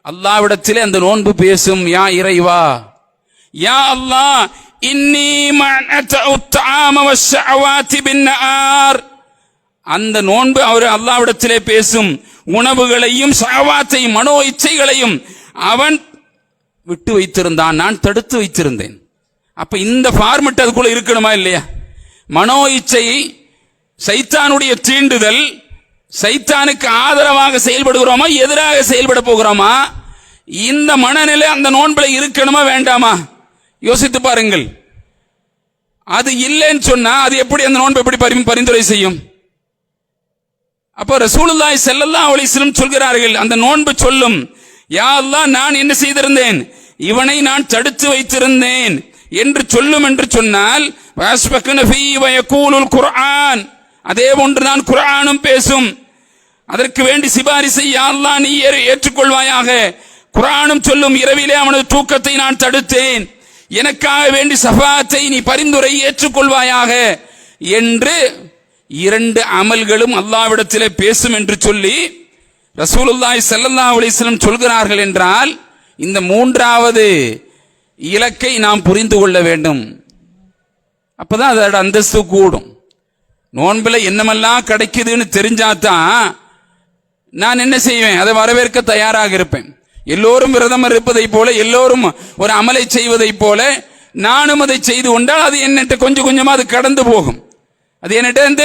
அல்லாஹ்விடத்திலே அந்த நோன்பு பேசும், யா இறைவா, யா அல்லாஹ் இன்னி மஅனது தஆம வஷ்ஷஅவாதி பின்னஆர், அந்த நோன்பு அவர் அல்லாஹ்விடத்திலே பேசும். உணவுகளையும் ஷஅவாத்தையும் மனோ இச்சைகளையும் அவன் விட்டு வைத்திருந்தான், நான் தடுத்து வைத்திருந்தேன். அப்ப இந்த ஃபார்மெட் அதுக்குள்ள இருக்கணுமா இல்லையா? மனோ இச்சை, சைத்தானுடைய தீண்டுதல், சைத்தானுக்கு ஆதரவாக செயல்படுகிறோமா எதிராக செயல்பட போகிறோமா? இந்த மனநிலை அந்த நோன்பில் இருக்கணுமா வேண்டாமா? யோசித்து பாருங்கள். அது இல்லைன்னு சொன்னா அது எப்படி அந்த நோன்பை எப்படி பரிந்துரை செய்யும்? அப்போ ரசூலுல்லாஹி ஸல்லல்லாஹு அலைஹி வஸல்லம் சொல்கிறார்கள், அந்த நோன்பு சொல்லும், யா அல்லாஹ் நான் என்ன செய்திருந்தேன், இவனை நான் தடுத்து வைத்திருந்தேன் என்று சொல்லும் என்று சொன்னால், வஸ்பக்ன ஃபீ வயகூலுல் குர்ஆன், அதே போன்று நான் குர்ஆனும் பேசும். அதற்கு வேண்டி சிபாரிசை யா அல்லாஹ் நீ ஏற்றுக்கொள்வாயாக. குர்ஆனும் சொல்லும், இரவிலே அவனது தூக்கத்தை நான் தடுத்தேன், எனக்காக வேண்டி ஷஃபாஅத்தை நீ பரிந்துரை ஏற்றுக்கொள்வாயாக என்று இரண்டு அமல்களும் அல்லாஹ்விடத்திலே பேசும் என்று சொல்லி ரசூலுல்லாஹி ஸல்லல்லாஹு அலைஹி வஸல்லம் சொல்கிறார்கள் என்றால், இந்த மூன்றாவது இலக்கை நாம் புரிந்து கொள்ள வேண்டும். அப்பதான் அதோட அந்தஸ்து கூடும். நோன்பில் என்னமெல்லாம் கிடைக்குதுன்னு தெரிஞ்சாதான் நான் என்ன செய்வேன், அதை வரவேற்க தயாராக இருப்பேன். எல்லோரும் விரதம் இருப்பதை போல, எல்லோரும் ஒரு அமலை செய்வதை போல நானும் அதை செய்து கொண்டால் அது என்னட்ட கொஞ்சம் கொஞ்சமா அது கடந்து போகும். அது என்னட்ட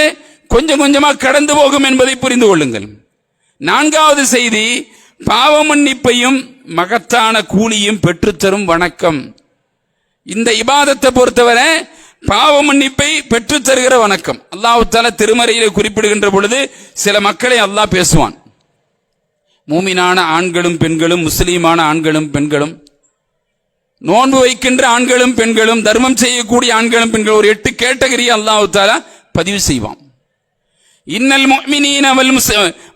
கொஞ்சம் கொஞ்சமா கடந்து போகும் என்பதை புரிந்து கொள்ளுங்கள். நான்காவது செய்தி, பாவ மன்னிப்பையும் மகத்தான கூலியும் பெற்றுத்தரும் வணக்கம். இந்த இபாதத்தை பொறுத்தவரை பாவ மன்னிப்பை பெற்றுத் தருகிற வணக்கம். அல்லாஹ் தஆலா திருமறையிலே குறிப்பிடுகின்ற பொழுது சில மக்களை அல்லாஹ் பேசுவான். மூமினான ஆண்களும் பெண்களும், முஸ்லீமான ஆண்களும் பெண்களும், நோன்பு வைக்கின்ற ஆண்களும் பெண்களும், தர்மம் செய்யக்கூடிய ஆண்களும் பெண்களும், ஒரு 8 கேட்டகரி அல்லாஹ் தஆலா பதிவு செய்வான். இன்னல் முஃமினீன வல்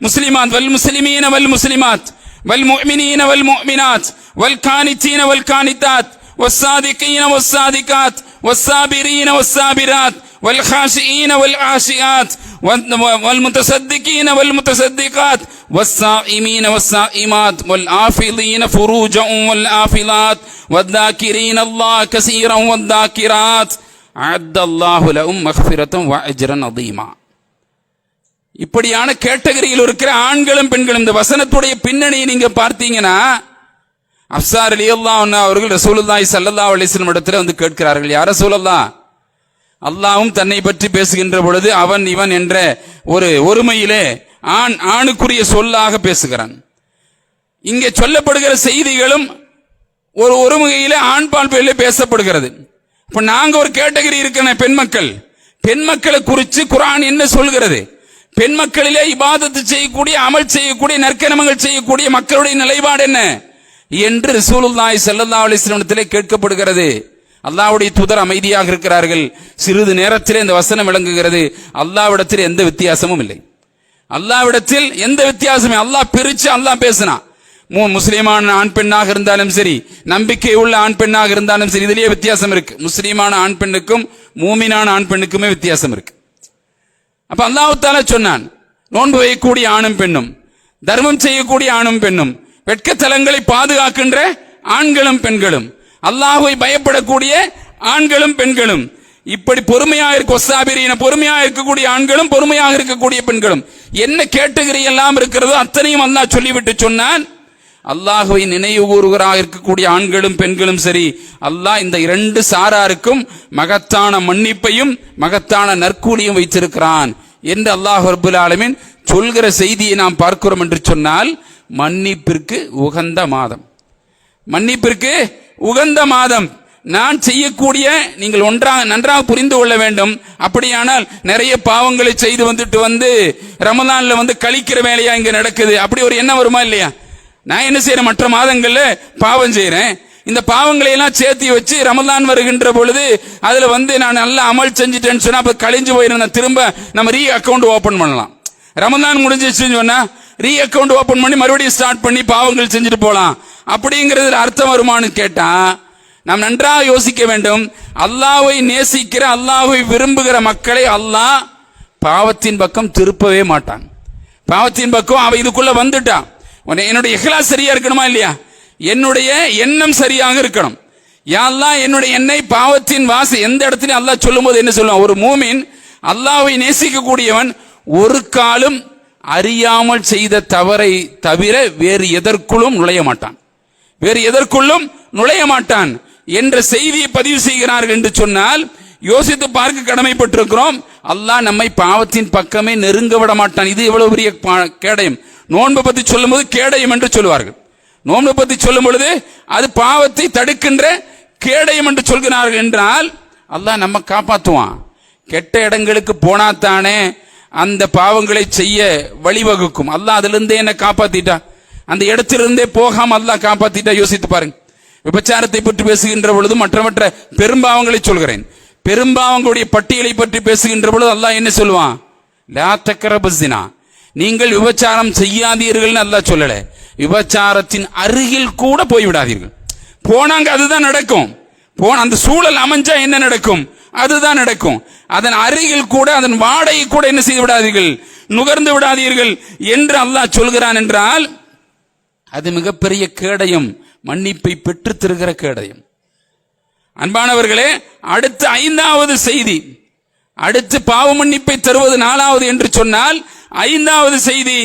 முஸ்லிமாத் வல் முஸ்லிமீன வல் முஸ்லிமாத் வல் முஃமினீன வல் முஃமினாத் வல் கானிதீன வல் கானிதாத் வஸ்ஸாதிகீன வஸ்ஸாதிகாத் والصابرين والصابرات والخاشعين والعاشقات والمتصدقين والمتصدقات والصائمين والصائمات والآفضين فروجهم والآفضات والذاكرين الله كثيرا والذاكرات أعد الله لهم مغفرة وأجرا عظيما. இப்படியான கேட்டகரியில் இருக்கிற ஆண்களும் பெண்களும், இந்த வசனத்துடைய பின்னணியை நீங்க பார்த்தீங்கன்னா, அப்ஸா ரலியல்லாஹு அன்ஹா அவர்கள் ரசூலுல்லாஹி ஸல்லல்லாஹு அலைஹி வஸல்லம் இடத்துல வந்து கேட்கிறார்கள், யா ரசூலல்லாஹ், அல்லாஹ்வும் தன்னை பற்றி பேசுகின்ற பொழுது அவன் இவன் என்ற ஒரு ஒருமையிலே ஆணுக்குரிய சொல்லாக பேசுகிறான். இங்கே சொல்லப்படுகிற செய்திகளும் ஒரு ஒருமையிலே ஆண்பால் பேரிலே பேசப்படுகிறது. இப்ப நாங்க ஒரு கேட்டகரி இருக்கிற பெண்மக்களை குறித்து குர்ஆன் என்ன சொல்கிறது? பெண் மக்களிலே இபாதத்து செய்யக்கூடிய, அமல் செய்யக்கூடிய, நற்கர்மங்கள் செய்யக்கூடிய மக்களுடைய நிலைப்பாடு என்ன என்று ரசூலுல்லாஹி ஸல்லல்லாஹு அலைஹி வஸல்லம் கேட்கப்படுகிறது. அல்லாஹ்வுடைய தூதர் அமைதியாக இருக்கிறார்கள். சிறிது நேரத்திலே இந்த வசனம் விளங்குகிறது, அல்லாஹ்விடத்தில் எந்த வித்தியாசமும் இல்லை. அல்லாஹ்விடத்தில் எந்த வித்தியாசமே, அல்லாஹ் பிரிச்சு அல்லாஹ் பேசினா. முஸ்லிமான ஆண் பெண்ணாக இருந்தாலும் சரி, நம்பிக்கை உள்ள ஆண் பெண்ணாக இருந்தாலும் சரி, இதுலயே வித்தியாசம் இருக்கு. முஸ்லிமான ஆண் பெண்ணுக்கும் மூமினான ஆண் பெண்ணுக்குமே வித்தியாசம் இருக்கு. அப்ப அல்லாஹ் தஆலா சொன்னான், நோன்பு வைக்கக்கூடிய ஆணும் பெண்ணும், தர்மம் செய்யக்கூடிய ஆணும் பெண்ணும், வெட்கத்தலங்களை பாதுகாக்கின்ற ஆண்களும் பெண்களும், அல்லாஹ்வை பயப்படக்கூடிய ஆண்களும் பெண்களும், இப்படி பொறுமையாக பொறுமையாக இருக்கக்கூடிய ஆண்களும் பொறுமையாக இருக்கக்கூடிய பெண்களும், என்ன கேட்டகரி எல்லாம் இருக்கிறதோ அத்தனையும் அல்லாஹ் சொல்லிவிட்டு சொன்னான், அல்லாஹ்வை நினைவு கூறுகிறாக இருக்கக்கூடிய ஆண்களும் பெண்களும் சரி, அல்லாஹ் இந்த இரண்டு சாராருக்கும் மகத்தான மன்னிப்பையும் மகத்தான நற்கூலியும் வைத்திருக்கிறான் என்று அல்லாஹ் ரப்பல் ஆலமீன் சொல்கிற செய்தியை நாம் பார்க்கிறோம் என்று சொன்னால், மன்னிப்பிற்கு உகந்த மாதம், மன்னிப்பிற்கு உகந்த மாதம். நான் செய்யக்கூடிய, நீங்கள் நன்றாக புரிந்து கொள்ள வேண்டும். அப்படியானால் நிறைய பாவங்களை செய்து வந்து ரமலான்ல கழிக்கிற வேலையா இங்க நடக்குது, அப்படி ஒரு எண்ணம் வருமா இல்லையா? நான் என்ன செய்யறேன், மற்ற மாதங்கள்ல பாவம் செய்யறேன், இந்த பாவங்களை எல்லாம் சேர்த்து வச்சு ரமலான் வருகின்ற பொழுது அதுல நான் நல்ல அமல் செஞ்சுட்டேன்னு சொன்னா அப்ப கழிஞ்சு போயிருந்தேன், திரும்ப நம்ம ரீ அக்கௌண்ட் ஓபன் பண்ணலாம். ரமலான் முடிஞ்சிச்சுன்னு சொன்னா ரீ அக்கௌண்ட் ஓபன் பண்ணி மறுபடியும் ஸ்டார்ட் பண்ணி பாவங்கள் செஞ்சுட்டு போலாம், அப்படிங்கிறது அர்த்தம் வருமானு கேட்டா நாம் நன்றாக யோசிக்க வேண்டும். அல்லாஹ்வை நேசிக்கிற, அல்லாஹ்வை விரும்புகிற மக்களை அல்லாஹ் பாவத்தின் பக்கம் திருப்பவே மாட்டான். பாவத்தின் பக்கம் அவ இதுக்குள்ள வந்துட்டான். என்னுடைய இஹ்லாஸ் சரியா இருக்கணுமா இல்லையா? என்னுடைய எண்ணம் சரியாக இருக்கணும். யா அல்லாஹ், என்னுடைய எண்ணெய் பாவத்தின் எந்த இடத்துலயும் அல்லாஹ் சொல்லும் போது என்ன சொல்லுவான், ஒரு மூமின் அல்லாஹ்வை நேசிக்கக்கூடியவன் ஒரு காலம் அறியாமல் செய்த தவறை தவிர வேறு எதற்குள்ளும் நுழைய மாட்டான், வேறு எதற்குள்ளும் நுழைய மாட்டான் என்ற செய்தியை பதிவு செய்கிறார்கள் என்று சொன்னால் யோசித்து பார்க்க கடமைப்பட்டிருக்கிறோம். அல்லாஹ் நம்மை பாவத்தின் பக்கமே நெருங்க விட மாட்டான். இது எவ்வளவு பெரிய கேடயம். நோன்பை பத்தி சொல்லும் போது கேடயம் என்று சொல்லுவார்கள். நோன்பை பத்தி சொல்லும் பொழுது அது பாவத்தை தடுக்கின்ற கேடயம் என்று சொல்கிறார்கள் என்றால் அல்லாஹ் நம்ம காப்பாற்றுவான். கெட்ட இடங்களுக்கு போனாத்தானே அந்த பாவங்களை செய்ய வழிவகுக்கும். அல்லாஹ் அதுல இருந்தே என்ன காப்பாத்திட்டா, அந்த இடத்திலிருந்தே போகாம அல்லாஹ் காப்பாத்திட்டா. யோசித்து பாருங்க. விபச்சாரத்தை பற்றி பேசுகின்ற பொழுது மற்ற பெரும்பாவங்களை சொல்கிறேன். பெரும்பாவங்களுடைய பட்டியலை பற்றி பேசுகின்ற பொழுது அல்லாஹ் என்ன சொல்லுவான், லா தக்ரபு ஸினா, நீங்கள் விபச்சாரம் செய்யாதீர்கள் அல்லாஹ் சொல்லல, விபச்சாரத்தின் அருகில் கூட போய்விடாதீர்கள். போனாங்க அதுதான் நடக்கும். அந்த சூழல் அமைஞ்சா என்ன நடக்கும், அதுதான் நடக்கும். அதன் அருகில் கூட, அதன் வாடையை கூட என்ன செய்து விடாதீர்கள், நுகர்ந்து விடாதீர்கள் என்று அல்லாஹ் சொல்கிறான் என்றால் அது மிகப்பெரிய கேடயம், மன்னிப்பை பெற்று தருகிற கேடயம். அன்பானவர்களே, அடுத்து 5வது செய்தி, அடுத்து பாவ மன்னிப்பை தருவது 4வது என்று சொன்னால் 5வது செய்தி,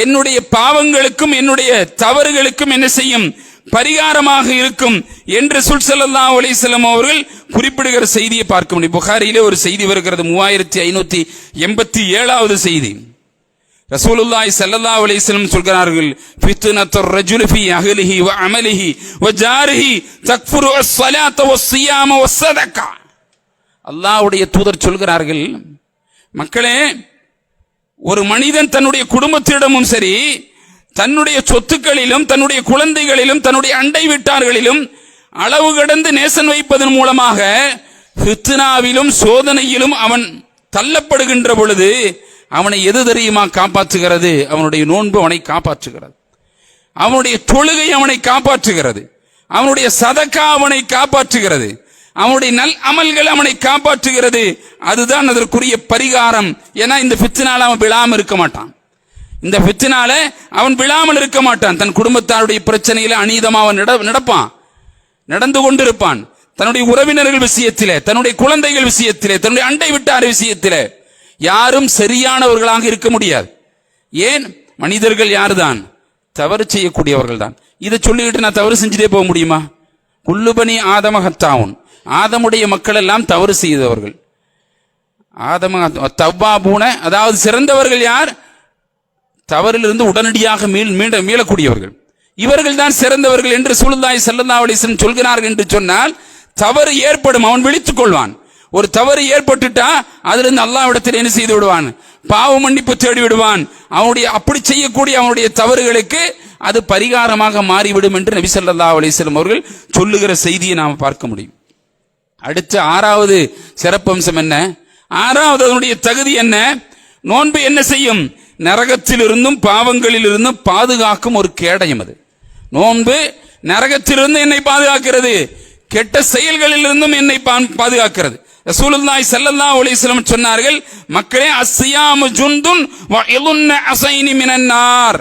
என்னுடைய பாவங்களுக்கும் என்னுடைய தவறுகளுக்கும் என்ன செய்யும், பரிகாரமாக இருக்கும் என்று ரசூல் ஸல்லல்லாஹு அலைஹி வஸல்லம் அவர்கள் குறிப்பிடுகிற செய்தியை பார்க்க முடியும். புகாரியிலே ஒரு செய்தி வருகிறது, 3587வது செய்தி. ரசூலுல்லாஹி ஸல்லல்லாஹு அலைஹி வஸல்லம் சொல்கிறார்கள், ஃபித்னத்துர் ரஜுலி ஃபீ அஹ்லிஹி வ அமலிஹி வ ஜாரிஹி தக்ஃபுரு அஸ்-ஸலாத வஸ்-ஸியாம வஸ்-ஸதகா. அல்லாஹ்வுடைய தூதர் சொல்கிறார்கள், மக்களே, ஒரு மனிதன் தன்னுடைய குடும்பத்திடமும் சரி, தன்னுடைய சொத்துக்களிலும் தன்னுடைய குழந்தைகளிலும் தன்னுடைய அண்டை வீட்டார்களிலும் அளவு கடந்து நேசன் வைப்பதன் மூலமாக ஃபித்னாவிலும் சோதனையிலும் அவன் தள்ளப்படுகின்ற பொழுது அவனை எது தெரியுமா காப்பாற்றுகிறது, அவனுடைய நோன்பு அவனை காப்பாற்றுகிறது, அவனுடைய தொழுகை அவனை காப்பாற்றுகிறது, அவனுடைய சதக்கா அவனை காப்பாற்றுகிறது, அவனுடைய நல் அமல்கள் அவனை காப்பாற்றுகிறது. அதுதான் அதற்குரிய பரிகாரம். ஏன்னா இந்த ஃபித்னால அவன் விழாமல் இருக்க மாட்டான், இந்த ஃபித்னால அவன் விழாமல் இருக்க மாட்டான். தன் குடும்பத்தாருடைய பிரச்சனையில அநீதமாக அவன் நடப்பான், நடந்து கொண்டிருப்பான். தன்னுடைய உறவினர்கள் விஷயத்திலே, தன்னுடைய குழந்தைகள் விஷயத்திலே, தன்னுடைய அண்டை விட்டார் விஷயத்திலே யாரும் சரியானவர்களாக இருக்க முடியாது. ஏன், மனிதர்கள் யாருதான், தவறு செய்யக்கூடியவர்கள் தான். இதை சொல்லிக்கிட்டு நான் தவறு செஞ்சுட்டே போக முடியுமா? குல்லுபனி ஆதம ஹத்தாவுன், ஆதமுடைய மக்கள் எல்லாம் தவறு செய்தவர்கள். ஆதம தவ்வாபூன, அதாவது சிறந்தவர்கள் யார், தவறிலிருந்து உடனடியாக மீளக்கூடியவர்கள், இவர்கள் தான் சிறந்தவர்கள் என்று ரசூலுல்லாஹி ஸல்லல்லாஹு அலைஹி வஸல்லம் சொல்கிறார்கள். என்று சொன்னால் தவறு ஏற்படும், அவன் விழித்துக் கொள்வான். ஒரு தவறு ஏற்பட்டுட்டா அதிலிருந்து அல்லாஹ்விடத்தில் என்ன செய்து விடுவான், பாவ மன்னிப்பு தேடி விடுவான். அவனுடைய அப்படி செய்யக்கூடிய அவனுடைய தவறுகளுக்கு அது பரிகாரமாக மாறிவிடும் என்று நபி ஸல்லல்லாஹு அலைஹி வஸல்லம் அவர்கள் சொல்லுகிற செய்தியை நாம் பார்க்க முடியும். அடுத்து 6வது சிறப்பம்சம் என்ன? 6வது அதனுடைய தகுதி என்ன? நோன்பு என்ன செய்யும்? நரகத்திலிருந்தும் பாவங்களிலிருந்தும் பாதுகாக்கும் ஒரு கேடயம் அது. நோன்பு நரகத்திலிருந்து என்னை பாதுகாக்கிறது, கெட்ட செயல்களிலிருந்தும் என்னை பாதுகாக்கிறது. ரசூலுல்லாஹி ஸல்லல்லாஹு அலைஹி வஸல்லம் சொன்னார்கள், மக்களே அஸ்ஸியாமு ஜுந்துன் வ இலுன்ன அஸைனி மினன் நார்.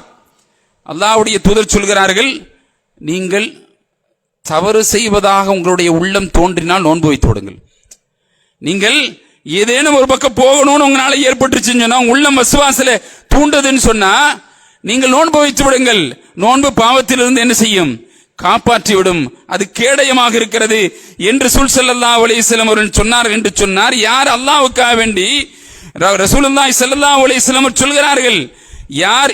அல்லாஹ்வுடைய தூதர் சொல்கிறார்கள், நீங்கள் தவறு செய்வதாக உங்களுடைய உள்ளம் தோன்றினால் நோன்பு வைத்து விடுங்கள். நீங்கள் ஏதேனும் ஒரு பக்கம் போகணும்னு உங்களால ஏற்பட்டுச்சுன்னு சொன்னா, உள்ளம் வசுவாசல தூண்டதுன்னு சொன்னா, நீங்கள் நோன்பு வைத்து விடுங்கள். நோன்பு பாவத்திலிருந்து என்ன செய்யும்? காப்பாற்றி விடும். அது கேடயமாக இருக்கிறது என்று ரசூல் ஸல்லல்லாஹு அலைஹி வஸல்லம் அவர்கள் சொன்னார்கள் என்று சொன்னார். யார் அல்லாஹ்வுக்காக வேண்டி ரசூலுல்லாஹி ஸல்லல்லாஹு அலைஹி வஸல்லம் சொல்கிறார்கள், யார்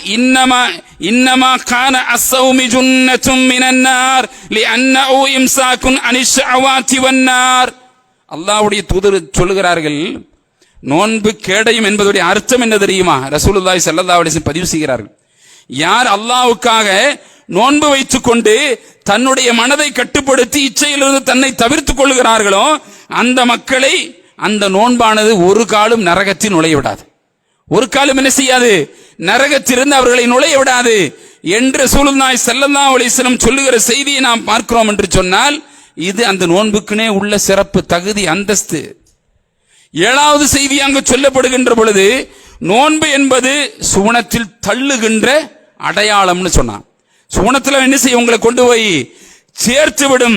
இன்னமா கான அஸ்ஸௌமி ஜுன்னத்தும் மினன் நார் லிஅன்னஹு இம்சாகுன் அனிஷ் ஷஹவாத்தி வன்னார். அல்லாஹ்வுடைய தூதர் சொல்கிறார்கள், நோன்பு கேடயம் என்பதுடைய அர்த்தம் என்ன தெரியுமா? ரசூலுல்லாஹி ஸல்லல்லாஹு அலைஹி வஸல்லம் பதிவு செய்கிறார்கள், யார் அல்லாஹ்வுக்காக நோன்பு வைத்துக் கொண்டு தன்னுடைய மனதை கட்டுப்படுத்தி இச்சையிலிருந்து தன்னை தவிர்த்துக் கொள்கிறார்களோ, அந்த மக்களை அந்த நோன்பானது ஒரு காலம் நரகத்தில் நுழைய விடாது. ஒரு காலம் என்ன செய்யாது? நரகத்திலிருந்து அவர்களை நுழைய விடாது என்று ரசூலுல்லாஹி ஸல்லல்லாஹு அலைஹி வஸல்லம் சொல்லுகிற செய்தியை நாம் பார்க்கிறோம் என்று சொன்னால், இது அந்த நோன்புக்குனே உள்ள சிறப்பு, தகுதி, அந்தஸ்து. 7வது செய்தி அங்கு சொல்லப்படுகின்ற பொழுது, நோன்பு என்பது சுவனத்தில் தள்ளுகின்ற அடையாளம்னு சொன்னான். சுவனத்தில் என்ன செய்ய? உங்களை கொண்டு போய் சேர்த்து விடும்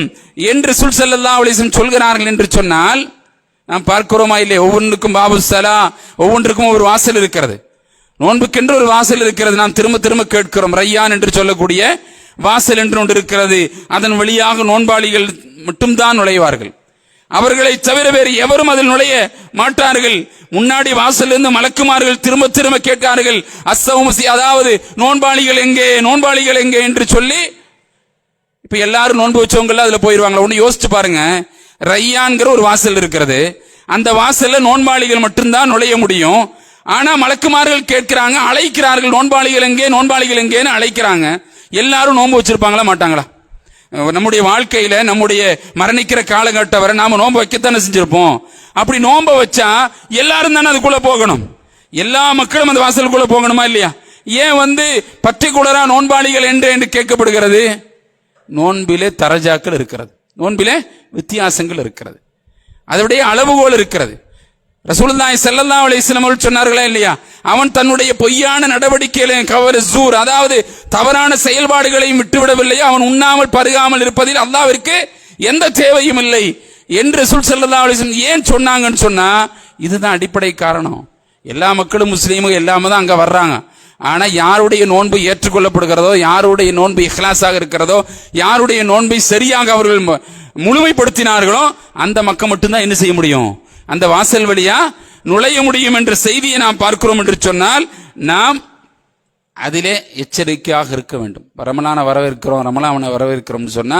என்று ரசூல் ஸல்லல்லாஹு அலைஹி வஸல்லம் சொல்கிறார்கள் என்று சொன்னால், நாம் பார்க்கிறோமா இல்லை? ஒவ்வொன்றுக்கும் பாபு ஸலா, ஒவ்வொன்றுக்கும் ஒரு வாசல் இருக்கிறது. நோன்புக்கென்று ஒரு வாசல் இருக்கிறது. நாம் திரும்ப திரும்ப கேட்கிறோம். ரையான் என்று சொல்லக்கூடிய வாசல் என்று ஒன்று இருக்கிறது. அதன் வழியாக நோன்பாளிகள் மட்டும்தான் நுழைவார்கள். அவர்களை தவிர வேறு எவரும் அதில் நுழைய மாட்டார்கள். முன்னாடி வாசலிருந்து மலக்குமார்கள் திரும்ப திரும்ப கேட்கிறார்கள், அஸ்ஸௌமுசி, அதாவது நோன்பாளிகள் எங்கே, நோன்பாளிகள் எங்கே என்று சொல்லி. இப்ப எல்லாரும் நோன்பு வச்சவங்க அதுல போயிருவாங்க. ஒன்னு யோசிச்சு பாருங்க. ரையான்கிற ஒரு வாசல் இருக்கிறது. அந்த வாசல்ல நோன்பாளிகள் மட்டும்தான் நுழைய முடியும். ஆனா மலக்குமார்கள் கேட்கிறாங்க, அழைக்கிறார்கள், நோன்பாளிகள் எங்கே, நோன்பாளிகள் எங்கேன்னு அழைக்கிறாங்க. எல்லாரும் நோன்பு வச்சிருப்பாங்களா மாட்டாங்களா? நம்முடைய வாழ்க்கையில நம்முடைய மரணிக்கிற காலகட்டம் வரை நாம நோன்பு வைக்கத்தானே செஞ்சிருப்போம். அப்படி நோன்பு வச்சா எல்லாரும் தானே அதுக்குள்ள போகணும். எல்லா மக்களும் அந்த வாசலுக்குள்ள போகணுமா இல்லையா? ஏன் பர்டிகுலரா நோன்பாளிகள் என்று கேட்கப்படுகிறது? நோன்பிலே தரஜாக்கள் இருக்கிறது, நோன்பிலே வித்தியாசங்கள் இருக்கிறது, அதனுடைய அளவுகோல் இருக்கிறது. ரசூலுல்லாஹி ஸல்லல்லாஹு அலைஹி வஸல்லம் அவர்கள் சொன்னார்களா இல்லையா? அவன் தன்னுடைய பொய்யான நடவடிக்கைகளை கவர் ஜூர், அதாவது தவறான செயல்பாடுகளையும் விட்டுவிடவில்லையோ, அவன் உண்ணாமல் பருகாமல் இருப்பதில் அல்லாஹ்விற்கு எந்த தேவையும் இல்லை என்று ரசூல் ஸல்லல்லாஹு அலைஹி வஸல்லம் ஏன் சொன்னாங்கன்னு சொன்னா, இதுதான் அடிப்படை காரணம். எல்லா மக்களும் முஸ்லீமும் எல்லாமே தான் அங்க வர்றாங்க. ஆனா யாருடைய நோன்பு ஏற்றுக்கொள்ளப்படுகிறதோ, யாருடைய நோன்பு இஹ்லாஸாக இருக்கிறதோ, யாருடைய நோன்பை சரியாக அவர்கள் முழுமைப்படுத்தினார்களோ, அந்த மக்கள் மட்டும்தான் என்ன செய்ய முடியும்? அந்த வாசல் வழியா நுழைய முடியும் என்ற செய்தியை நாம் பார்க்கிறோம் என்று சொன்னால், நாம் அதிலே எச்சரிக்கையாக இருக்க வேண்டும். ரமலானை வரவேற்கிறோம், ரமலானை வரவேற்கிறோம் சொன்னா,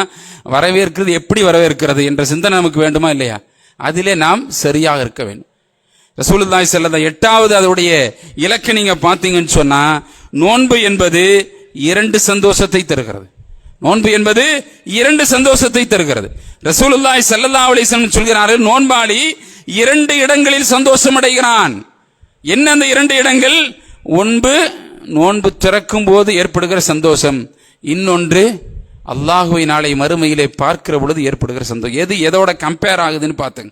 வரவேற்கிறது எப்படி வரவேற்கிறது என்ற சிந்தனை நமக்கு வேண்டுமா இல்லையா? அதிலே நாம் சரியாக இருக்க வேண்டும். ரசூலுல்லாஹி ஸல்லல்லாஹு அலைஹி வஸல்லம் 8வது அதோடைய இலக்கை நீங்க பார்த்தீங்கன்னு சொன்னா, நோன்பு என்பது 2 சந்தோஷத்தை தருகிறது. நோன்பு என்பது 2 சந்தோஷத்தை தருகிறது. ரசூலுல்லாஹி ஸல்லல்லாஹு அலைஹி வஸல்லம் சொல்கிறார்கள், நோன்பாளி 2 இடங்களில் சந்தோஷம் அடைகிறான். என்ன அந்த 2 இடங்கள்? ஒன்று நோன்பு திறக்கும் போது ஏற்படுகிற சந்தோஷம், இன்னொன்று அல்லாஹ்வை நாளை மறுமையிலே பார்க்கிற பொழுது ஏற்படுகிற சந்தோஷம். எது எதோட கம்பேர் ஆகுதுன்னு பார்த்துங்க.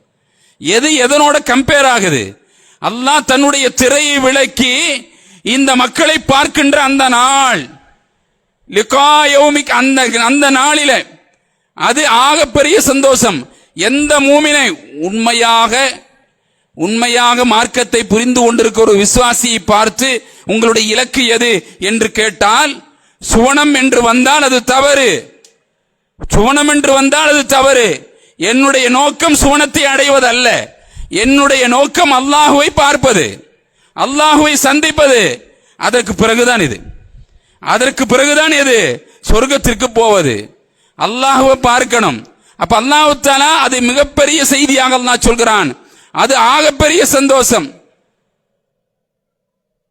எது எதனோட கம்பேர் ஆகுது? அல்லாஹ் தன்னுடைய திரையை விலக்கி இந்த மக்களை பார்க்கின்ற அந்த நாள், லிகா யௌமிக், அந்த நாளில அது ஆகப்பெரிய சந்தோஷம். எந்த மூமினை உண்மையாக மார்க்கத்தை புரிந்து கொண்டிருக்கிற ஒரு விசுவாசியை பார்த்து உங்களுடைய இலக்கு எது என்று கேட்டால், சுவனம் என்று வந்தால் அது தவறு, சுவனம் என்று வந்தால் அது தவறு. என்னுடைய நோக்கம் சுவனத்தை அடைவது அல்ல. என்னுடைய நோக்கம் அல்லாஹுவை பார்ப்பது, அல்லாஹுவை சந்திப்பது. அதற்கு பிறகுதான் எது? சொர்க்கத்திற்கு போவது. அல்லாஹுவை பார்க்கணும். அப்ப அல்லாஹ் தஆலா அது மிகப்பெரிய செய்தியாக அல்லாஹ் சொல்கிறான். அது ஆகப்பெரிய சந்தோஷம்.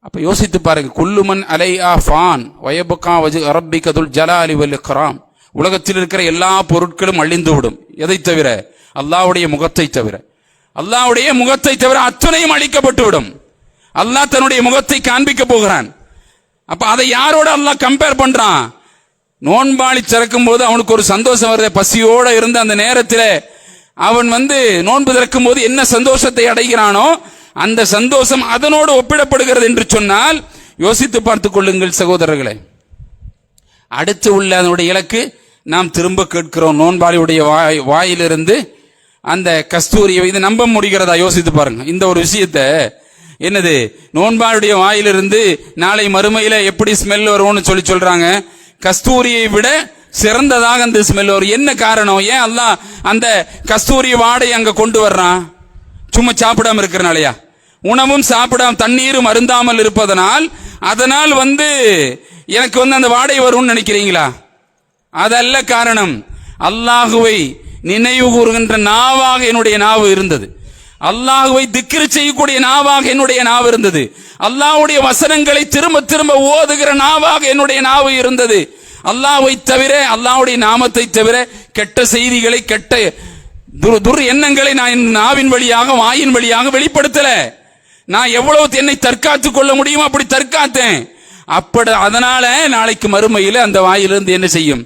அப்ப யோசித்து பாருங்க. குல்லுமன் அலைஹா ஃபான் வயபகா வஜ்ஹு ரப்பிக துல் ஜலாலி வல் இக்ராம். உலகத்தில் இருக்கிற எல்லா பொருட்களும் அழிந்துவிடும். எதை தவிர? அல்லாஹ்வுடைய முகத்தை தவிர. அல்லாஹ்வுடைய முகத்தை தவிர அத்துணையும் அழிக்கப்பட்டு விடும். அல்லாஹ் தன்னுடைய முகத்தை காண்பிக்க போகிறான். அப்ப அதை யாரோட அல்லாஹ் கம்பேர் பண்றான்? நோன்பாளி திறக்கும் போது அவனுக்கு ஒரு சந்தோஷம் வருது. பசியோட இருந்த அந்த நேரத்தில் அவன் நோன்பு திறக்கும் போது என்ன சந்தோஷத்தை அடைகிறானோ அந்த சந்தோஷம் அதனோடு ஒப்பிடப்படுகிறது என்று சொன்னால் யோசித்து பார்த்துக் கொள்ளுங்கள் சகோதரர்களே. அடுத்து உள்ள அதனுடைய இலக்கு நாம் திரும்ப கேட்கிறோம். நோன்பாளியுடைய வாயிலிருந்து அந்த கஸ்தூரியை, இது நம்ப முடிகிறதா? யோசித்து பாருங்க. இந்த ஒரு விஷயத்தை என்னது, நோன்பாளுடைய வாயிலிருந்து நாளை மறுமையில எப்படி ஸ்மெல் வரும்னு சொல்றாங்க. கஸ்தூரியை விட சிறந்ததாக அந்த ஸ்மெல் வரும். என்ன காரணம்? ஏன் அல்லாஹ் அந்த கஸ்தூரி வாடை அங்க கொண்டு வர்றான்? சும்மா சாப்பிடாம இருக்கிறனாலயா? உணவும் சாப்பிடாம தண்ணீரும் அருந்தாமல் இருப்பதனால் அதனால் எனக்கு அந்த வாடை வரும்னு நினைக்கிறீங்களா? அதல்ல காரணம். அல்லாஹுவை நினைவு கூறுகின்ற நாவாக என்னுடைய நாவு இருந்தது. அல்லாஹுவை திக்ரு செய்யக்கூடிய நாவாக என்னுடைய நாவு இருந்தது. அல்லாஹ்வுடைய வசனங்களை திரும்ப திரும்ப ஓதுகிற நாவாக என்னுடைய நாவு இருந்தது. அல்லாஹ்வை தவிர, அல்லாஹ்வுடைய நாமத்தை தவிர கெட்ட செய்திகளை, கெட்ட துர் எண்ணங்களை நான் என் நாவின் வழியாக, வாயின் வழியாக வெளிப்படுத்தல. நான் எவ்வளவு என்னை தற்காத்துக் கொள்ள முடியுமோ அப்படி தற்காத்தேன். அதனால நாளைக்கு மறுமையில அந்த வாயிலிருந்து என்ன செய்யும்?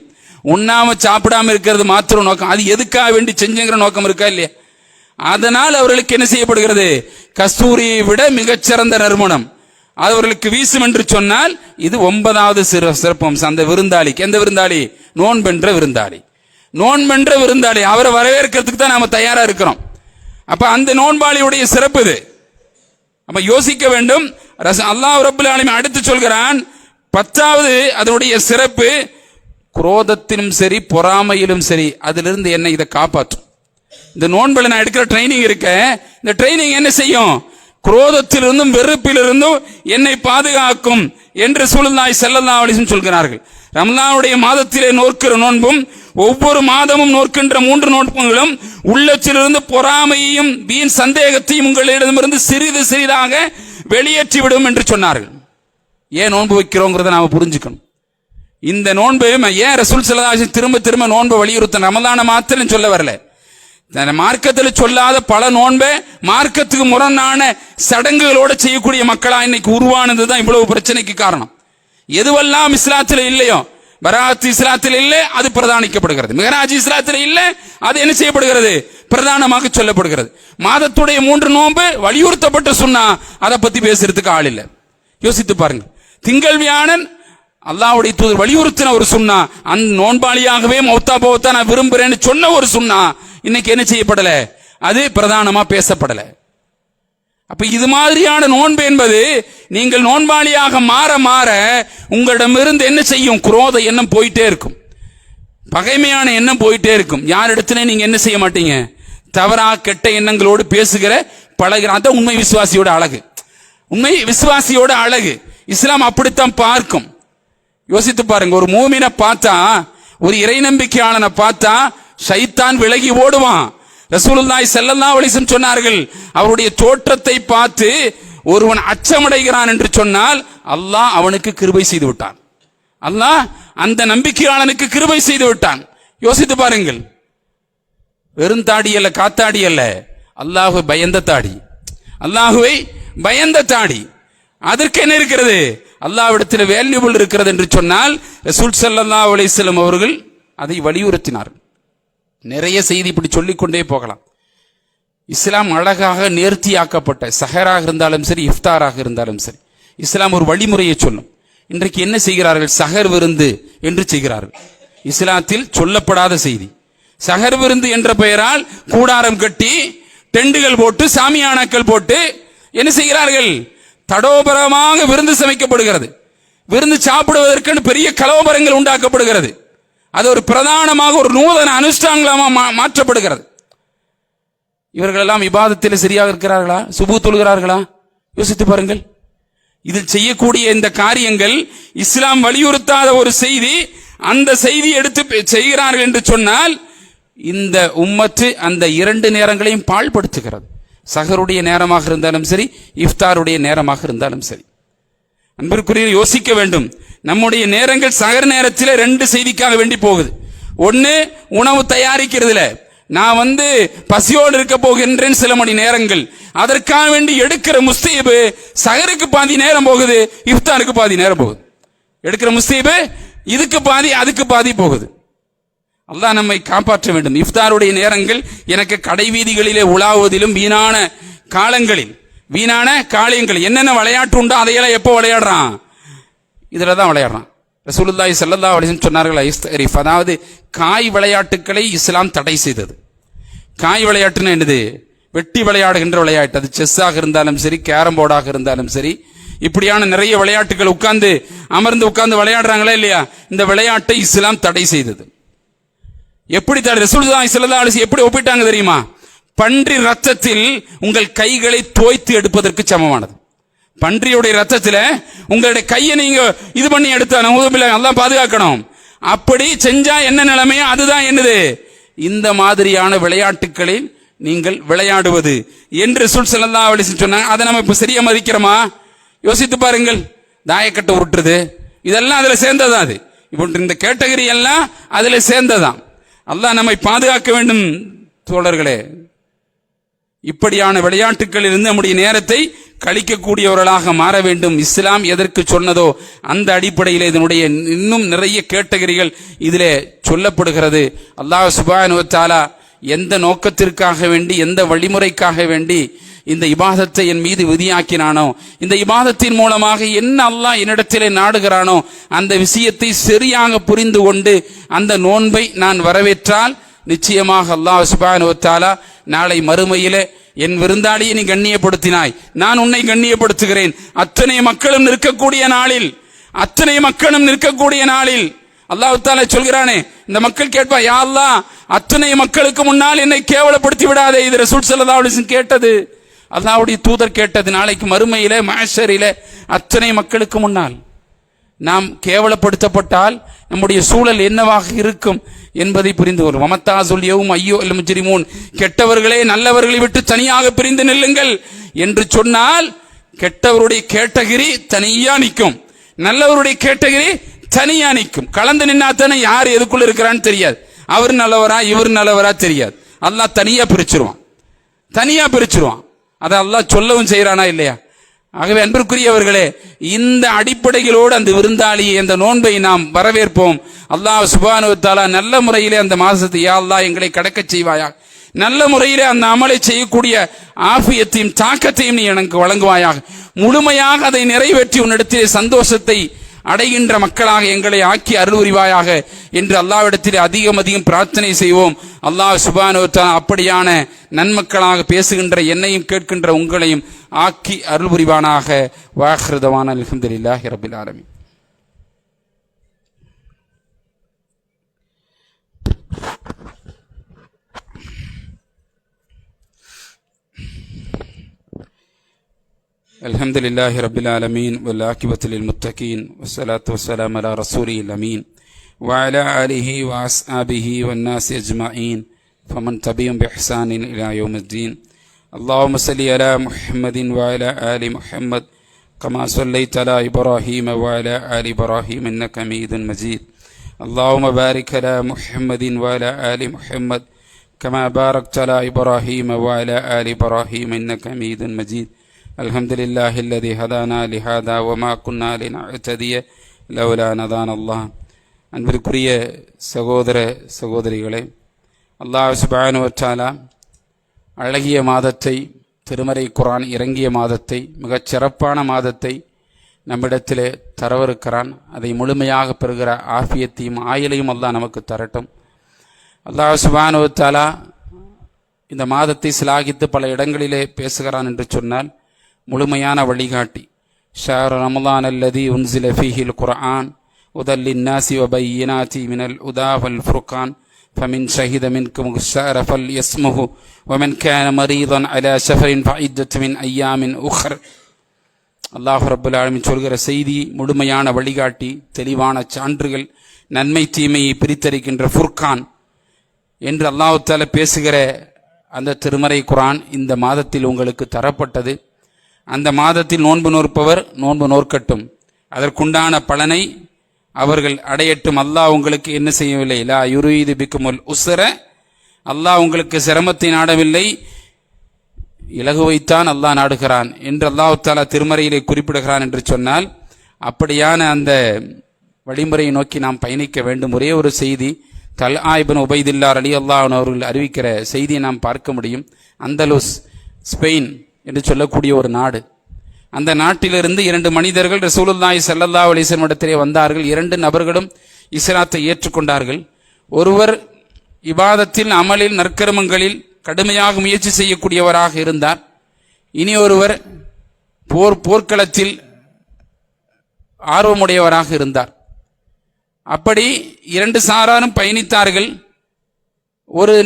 உண்ணாம சாப்பிடாம இருக்கிறது மாத்திரம் நோக்கம். அது எதுக்காக வேண்டி செஞ்சுங்கிற நோக்கம் இருக்கா இல்லையா? அதனால் அவர்களுக்கு என்ன செய்யப்படுகிறது? கஸ்தூரியை விட மிகச்சிறந்த நறுமணம் அவர்களுக்கு வீசும் என்று சொன்னால் இது 9வது சிறப்பம்சம் அந்த விருந்தாளிக்கு. எந்த விருந்தாளி? நோன்பென்ற விருந்தாளி. நோன்பென்ற விருந்தாளி அவரை வரவேற்கிறதுக்கு தான் நாம தயாரா இருக்கிறோம். அப்ப அந்த நோன்பாளியுடைய சிறப்பு இது. அப்ப யோசிக்க வேண்டும். அல்லாஹ் ரப்பல் ஆலமீன் அடுத்து சொல்கிறான், 10வது அதனுடைய சிறப்பு, குரோதத்திலும் சரி பொறாமையிலும் சரி அதிலிருந்து என்னை இதை காப்பாற்றும். இந்த நோன்பில் நான் எடுக்கிற ட்ரைனிங் இருக்க, இந்த ட்ரைனிங் என்ன செய்யும்? குரோதத்திலிருந்தும் வெறுப்பிலிருந்தும் என்னை பாதுகாக்கும் என்று ரசூலுல்லாஹி ஸல்லல்லாஹு அலைஹி வஸல்லம் சொல்கிறார்கள். ரமலானுடைய மாதத்திலே நோக்கிற நோன்பும் ஒவ்வொரு மாதமும் நோக்கின்ற 3 நோன்புகளும் உள்ளத்திலிருந்து பொறாமையையும் வீண் சந்தேகத்தையும் உங்களிடமிருந்து சிறிது சிறிதாக வெளியேற்றி விடும் என்று சொன்னார்கள். ஏன் நோன்பு வைக்கிறோங்கிறத நாம புரிஞ்சுக்கணும். இந்த நோன்பு ஏன் ரசூல் ஸல்லல்லாஹு அலைஹி வஸல்லம் திரும்ப திரும்ப நோன்பை வலியுறுத்த? ரமலான மாத்திரம் சொல்ல வரல. மார்க்கத்தில் சொல்லாத பல நோன்பை மார்க்கத்துக்கு முரணான சடங்குகளோடு செய்யக்கூடிய மக்களா இன்னைக்கு உருவானதுதான் இவ்வளவு பிரச்சனைக்கு காரணம். எதுவெல்லாம் இஸ்லாத்தில் இல்லையோ, பராத் இஸ்லாத்தில் இல்லை, அது பிரதானிக்கப்படுகிறது. மிஹராஜ் இஸ்லாத்தில் இல்லை, அது என்ன செய்யப்படுகிறது? பிரதானமாக சொல்லப்படுகிறது. மாதத்துடைய 3 நோன்பு வலியுறுத்தப்பட்டு சொன்னா அதை பத்தி பேசுறதுக்கு ஆள் இல்லை. யோசித்து பாருங்க. திங்கள் வியாழன் அல்லாஹ்வுடைய தூதர் வலியுறுத்தின ஒரு சுன்னா, அந்த நோன்பாளியாகவே மௌத்தா போவத்தான் நான் விரும்புறேன்னு சொன்ன ஒரு சுன்னா இன்னைக்கு என்ன செய்யப்படல? அது பிரதானமா பேசப்படல. அப்ப இது மாதிரியான நோன்பு என்பது நீங்கள் நோன்பாளியாக மாற மாற உங்களிடமிருந்து என்ன செய்யும்? குரோத எண்ணம் போயிட்டே இருக்கும், பகைமையான எண்ணம் போயிட்டே இருக்கும். யாரிடத்துல நீங்க என்ன செய்ய மாட்டீங்க? தவறா கெட்ட எண்ணங்களோடு பேசுகிற பழகிற. அதான் உண்மை விசுவாசியோட அழகு. உண்மை விசுவாசியோட அழகு இஸ்லாம் அப்படித்தான் பார்க்கும். யோசித்து பாருங்க. ஒரு மூமினை பார்த்தா, ஒரு இறை நம்பிக்கையாளனை பார்த்தா ஷைத்தான் விலகி ஓடுவான். ரசூலுல்லாஹி ஸல்லல்லாஹு அலைஹி வஸல்லம் சொன்னார்கள், அவருடைய தோற்றத்தை பார்த்து ஒருவன் அச்சமடைகிறான் என்று சொன்னால் அல்லாஹ் அவனுக்கு கிருபை செய்து விட்டான். அல்லாஹ் அந்த நம்பிக்கையாளனுக்கு கிருபை செய்து விட்டான். யோசித்து பாருங்கள். வெறும் தாடி அல்ல, காத்தாடி அல்ல, அல்லாஹ்வை பயந்த தாடி. அல்லாஹ்வை பயந்த தாடி. அதற்கு என்ன இருக்கிறது? அல்லாஹ்விடத்தில் வேல்யூபிள் இருக்கிறது என்று சொன்னால் ரசூல் ஸல்லல்லாஹு அலைஹி வஸல்லம் அவர்கள் அதை வலியுறுத்தினார்கள். நிறைய செய்தி இப்படி சொல்லிக்கொண்டே போகலாம். இஸ்லாம் அழகாக நேர்த்தியாக்கப்பட்ட சஹராக இருந்தாலும் சரி, இஃப்தாராக இருந்தாலும் சரி, இஸ்லாம் ஒரு வழிமுறையை சொல்லும். இன்றைக்கு என்ன செய்கிறார்கள்? சஹர் விருந்து என்று செய்கிறார்கள். இஸ்லாத்தில் சொல்லப்படாத செய்தி. சஹர் விருந்து என்ற பெயரால் கூடாரம் கட்டி டெண்டுகள் போட்டு சாமியானாக்கள் போட்டு என்ன செய்கிறார்கள்? தடோபரமாக விருந்து சமைக்கப்படுகிறது. விருந்து சாப்பிடுவதற்கு பெரிய கலோபரங்கள் உண்டாக்கப்படுகிறது. அது ஒரு பிரதானமாக ஒரு நூதன அனுஷ்டானங்களாக மாற்றப்படுகிறது. இவர்கள் எல்லாம் இபாதத்தில் சரியாக இருக்கிறார்களா? சுபு தொழுகிறார்களா? யோசித்து பாருங்கள். இதில் செய்யக்கூடிய இந்த காரியங்கள் இஸ்லாம் வலியுறுத்தாத ஒரு செய்தி. அந்த செய்தி எடுத்து செய்கிறார்கள் என்று சொன்னால் இந்த உம்மத்து அந்த 2 நேரங்களையும் பாழ்படுத்துகிறது. சஹருடைய நேரமாக இருந்தாலும் சரி, இஃப்தாருடைய நேரமாக இருந்தாலும் சரி. அன்பிற்குரிய யோசிக்க வேண்டும். நம்முடைய நேரங்கள் சஹர் நேரத்தில் 2 செய்திக்காக வேண்டி போகுது. ஒன்னு உணவு தயாரிக்கிறதுல, நான் பசியோடு இருக்க போகின்றேன் சில மணி நேரங்கள், அதற்காக வேண்டி எடுக்கிற முஸ்தீபு சஹருக்கு பாதி நேரம் போகுது, இஃப்தாருக்கு பாதி நேரம் போகுது. எடுக்கிற முஸ்தீபு இதுக்கு பாதி அதுக்கு பாதி போகுது. அல்லாஹ் நம்மை காப்பாற்ற வேண்டும். இஃப்தாருடைய நேரங்கள் எனக்கு கடை வீதிகளிலே உலாவுவதிலும் வீணான காலங்களில் வீணான காரியங்கள் என்னென்ன விளையாட்டு உண்டோ அதையெல்லாம் எப்போ விளையாடுறான், இதுல தான் விளையாடுறான். ரசூலுல்லாஹி ஸல்லல்லாஹு அலைஹி வஸல்லம் சொன்னார்கள், அதாவது காய் விளையாட்டுக்களை இஸ்லாம் தடை செய்தது. காய் விளையாட்டுன்னு என்னது? வெட்டி விளையாடுகின்ற விளையாட்டு. அது செஸ்ஸாக இருந்தாலும் சரி, கேரம் போர்டாக இருந்தாலும் சரி, இப்படியான நிறைய விளையாட்டுகள் அமர்ந்து விளையாடுறாங்களா இல்லையா, இந்த விளையாட்டை இஸ்லாம் தடை செய்தது. எப்படி தடை? ரசூலுல்லாஹி ஸல்லல்லாஹு அலைஹி வஸல்லம் எப்படி ஒப்பிட்டாங்க தெரியுமா? பன்றி ரத்தத்தில் உங்கள் கைகளை தோய்த்து எடுப்பதற்கு சமமானது. பன்றியுடைய ரத்தத்தில் உங்களுடைய கையை நீங்க இது பண்ணி எடுத்தா அல்லாஹ் பாதுகாக்கணும். அப்படி செஞ்சா என்ன நிலைமையோ அதுதான் என்னது, இந்த மாதிரியான விளையாட்டுகளில் நீங்கள் விளையாடுவது என்று ரசூல் ஸல்லல்லாஹு அலைஹி வஸல்லம் சொன்னாங்க. அதை நம்ம இப்ப சரியா மதிக்கிறோமா? யோசித்து பாருங்கள். தாயக்கட்டை உருட்டுறது இதெல்லாம் அதுல சேர்ந்ததான். அது இப்போ இந்த கேட்டகரி எல்லாம் அதுல சேர்ந்ததான். அல்லாஹ் நம்மை பாதுகாக்க வேண்டும் தோழர்களே. இப்படியான விளையாட்டுகளில் இருந்து நம்முடைய நேரத்தை கழிக்கக்கூடியவர்களாக மாற வேண்டும். இஸ்லாம் எதற்கு சொன்னதோ அந்த அடிப்படையில் இதனுடைய இன்னும் நிறைய கேட்டகரிகள் இதிலே சொல்லப்படுகிறது. அல்லாஹ் சுப்ஹானஹு வ தஆலா எந்த நோக்கத்திற்காக வேண்டி, எந்த வழிமுறைக்காக வேண்டி இந்த இபாதத்தை என் மீது விதியாக்கினானோ, இந்த இபாதத்தின் மூலமாக என்ன அல்லாஹ் என்னிடத்திலே நாடுகிறானோ அந்த விஷயத்தை சரியாக புரிந்து கொண்டு அந்த நோன்பை நான் வரவேற்றால் நிச்சயமாக அல்லாஹ் சுப்ஹானஹு வ தஆலா நாளை மறுமையிலே என் விருந்தாளியை நீ கண்ணியப்படுத்தினாய், நான் உன்னை கண்ணியப்படுத்துகிறேன். அத்தனை மக்களும் நிற்கக்கூடிய நாளில் அல்லாஹ் தஆலா சொல்கிறானே, இந்த மக்கள் கேட்பா, யா அல்லாஹ் அத்தனை மக்களுக்கு முன்னால் என்னை கேவலப்படுத்தி விடாதே. இது ரசூல் ஸல்லல்லாஹு அலைஹி வஸல்லம் கேட்டது, அல்லாஹ்வுடைய தூதர் கேட்டது. நாளைக்கு மறுமையிலே மஹ்ஷரிலே அத்தனை மக்களுக்கு முன்னால் நாம் கேவலப்படுத்தப்பட்டால் நம்முடைய சூழல் என்னவாக இருக்கும் என்பதை புரிந்து கொள்ளும். வமத்தாசுல் யௌம் அய்யுல் முஜ்ரிமூன், கெட்டவர்களே நல்லவர்களை விட்டு தனியாக பிரிந்து நில்லுங்கள் என்று சொன்னால் கெட்டவருடைய கேட்டகிரி தனியா நிற்கும், நல்லவருடைய கேட்டகிரி தனியா நிற்கும். கலந்து நின்னாத்தானே யார் எதுக்குள்ள இருக்கிறான்னு தெரியாது. அவர் நல்லவரா இவர் நல்லவரா தெரியாது. அல்லாஹ் தனியா பிரிச்சிருவான். அதை அல்லாஹ் சொல்லவும் செய்யறானா இல்லையா? ஆகவே அன்பிற்குரியவர்களே, இந்த அடிப்படைகளோடு அந்த விருந்தாளியை, அந்த நோன்பை நாம் வரவேற்போம். அல்லாஹ் சுப்ஹானஹு வ தஆலா நல்ல முறையிலே அந்த மாதத்தை யா அல்லாஹ் எங்களை கடக்கச் செய்வாயாக. நல்ல முறையிலே அந்த அமலை செய்யக்கூடிய ஆஃபியத்தையும் தாக்கத்தையும் நீ எனக்கு வழங்குவாயாக. முழுமையாக அதை நிறைவேற்றி உன்னிடத்திலே சந்தோஷத்தை அடைகின்ற மக்களாக எங்களை ஆக்கி அருள் புரிவாயாக என்று அல்லாஹ்விடத்திலே அதிகம் பிரார்த்தனை செய்வோம். அல்லாஹ் சுப்ஹானஹு வ தஆலா அப்படியான நன்மக்களாக பேசுகின்ற என்னையும் கேட்கின்ற உங்களையும் ஆக்கி அருள் புரிவானாக. வாஹிரு தவானா அல்ஹம்துலில்லாஹி ரப்பில் ஆலமீன். அல்ஹம்துலில்லாஹி ரப்பில் ஆலமீன் வல் ஆகிபத்து லில் முத்தகீன் வஸ்ஸலாத்து வஸ்ஸலாமு அலா ரசூலில் அமீன் வ அலா ஆலிஹி வ அஸ்ஹாபிஹி வன் நாஸி அஜ்மஈன் ஃபமன் தபிஅஹும் பிஇஹ்சானின் இலா யௌமிddin. اللهم صل على محمد وعلى آل محمد كما صليت على إبراهيم وعلى آل إبراهيم إنك حميد مجيد. اللهم بارك على محمد وعلى آل محمد كما باركت على إبراهيم وعلى آل إبراهيم إنك حميد مجيد. الحمد لله الذي هدانا لهذا وما كنا لنهتدي لولا أن هدانا الله. அன்பிற்குரிய சகோதர சகோதரிகளே, அல்லாஹ் சுப்ஹானஹு வ தஆலா அழகிய மாதத்தை, திருமறை குர்ஆன் இறங்கிய மாதத்தை, மிகச் சிறப்பான மாதத்தை நம்மிடத்திலே தரவிருக்கிறான். அதை முழுமையாக பெறுகிற ஆஃபியத்தையும் ஆயுளையும் அல்லாஹ் நமக்கு தரட்டும். அல்லாஹ் சுப்ஹானஹு வ தஆலா இந்த மாதத்தை சிலாகித்து பல இடங்களிலே பேசுகிறான் என்று சொன்னால் முழுமையான வழிகாட்டி. ஷஹ்ரு ரமலான் அல்லதி உன்சில ஃபீஹில் குர்ஆன் ஹுதல் லின்னாஸி வ பையினாத்தி மினல் ஹுதா வல் ஃபுர்கான் فمن شهد منكم الشهر فليصمه ومن كان مريضا على سفر فعدة من أيام أخر. அல்லாஹ் ரப்பல் ஆலமீன் சொல்கிற செய்தி முழுமையான வழிகாட்டி, தெளிவான சான்றுகள், நன்மை தீமையை பிரித்தறிக்கின்ற ஃபுர்கான் என்று அல்லாஹ் தஆலா பேசுகிற அந்த திருமறை குர்ஆன் இந்த மாதத்தில் உங்களுக்கு தரப்பட்டது. அந்த மாதத்தில் நோன்பு நோற்பவர் நோன்பு நோற்கட்டும், அதற்குண்டான பலனை அவர்கள் அடையட்டும். அல்லாஹ் உங்களுக்கு என்ன செய்யவில்லை, லா யுரீது பிக்குமுல் உஸ்ர, அல்லாஹ் உங்களுக்கு சிரமத்தை நாடவில்லை, இலகுவைத்தான் அல்லாஹ் நாடுகிறான் என்று அல்லாஹ் தஆலா திருமறையிலே குறிப்பிடுகிறான் என்று சொன்னால், அப்படியான அந்த வழிமுறையை நோக்கி நாம் பயணிக்க வேண்டும். ஒரே ஒரு செய்தி, தல்ஆ இப்னு உபைதுல்லா ரலியல்லாஹு அன்ஹு அவர்கள் அறிவிக்கிற செய்தியை நாம் பார்க்க முடியும். அந்தலுஸ், ஸ்பெயின் என்று சொல்லக்கூடிய ஒரு நாடு. அந்த நாட்டிலிருந்து 2 மனிதர்கள் ரசூலுல்லாஹி ஸல்லல்லாஹு அலைஹி வஸல்லம் இடத்திலே வந்தார்கள். 2 நபர்களும் இஸ்லாத்தை ஏற்றுக்கொண்டார்கள். ஒருவர் இபாதத்தில், அமலில், நற்கர்மங்களில் கடுமையாக முயற்சி செய்யக்கூடியவராக இருந்தார். இனி ஒருவர் போர்க்களத்தில் ஆர்வமுடையவராக இருந்தார். அப்படி 2 சாராரும் பயணித்தார்கள். ஒரு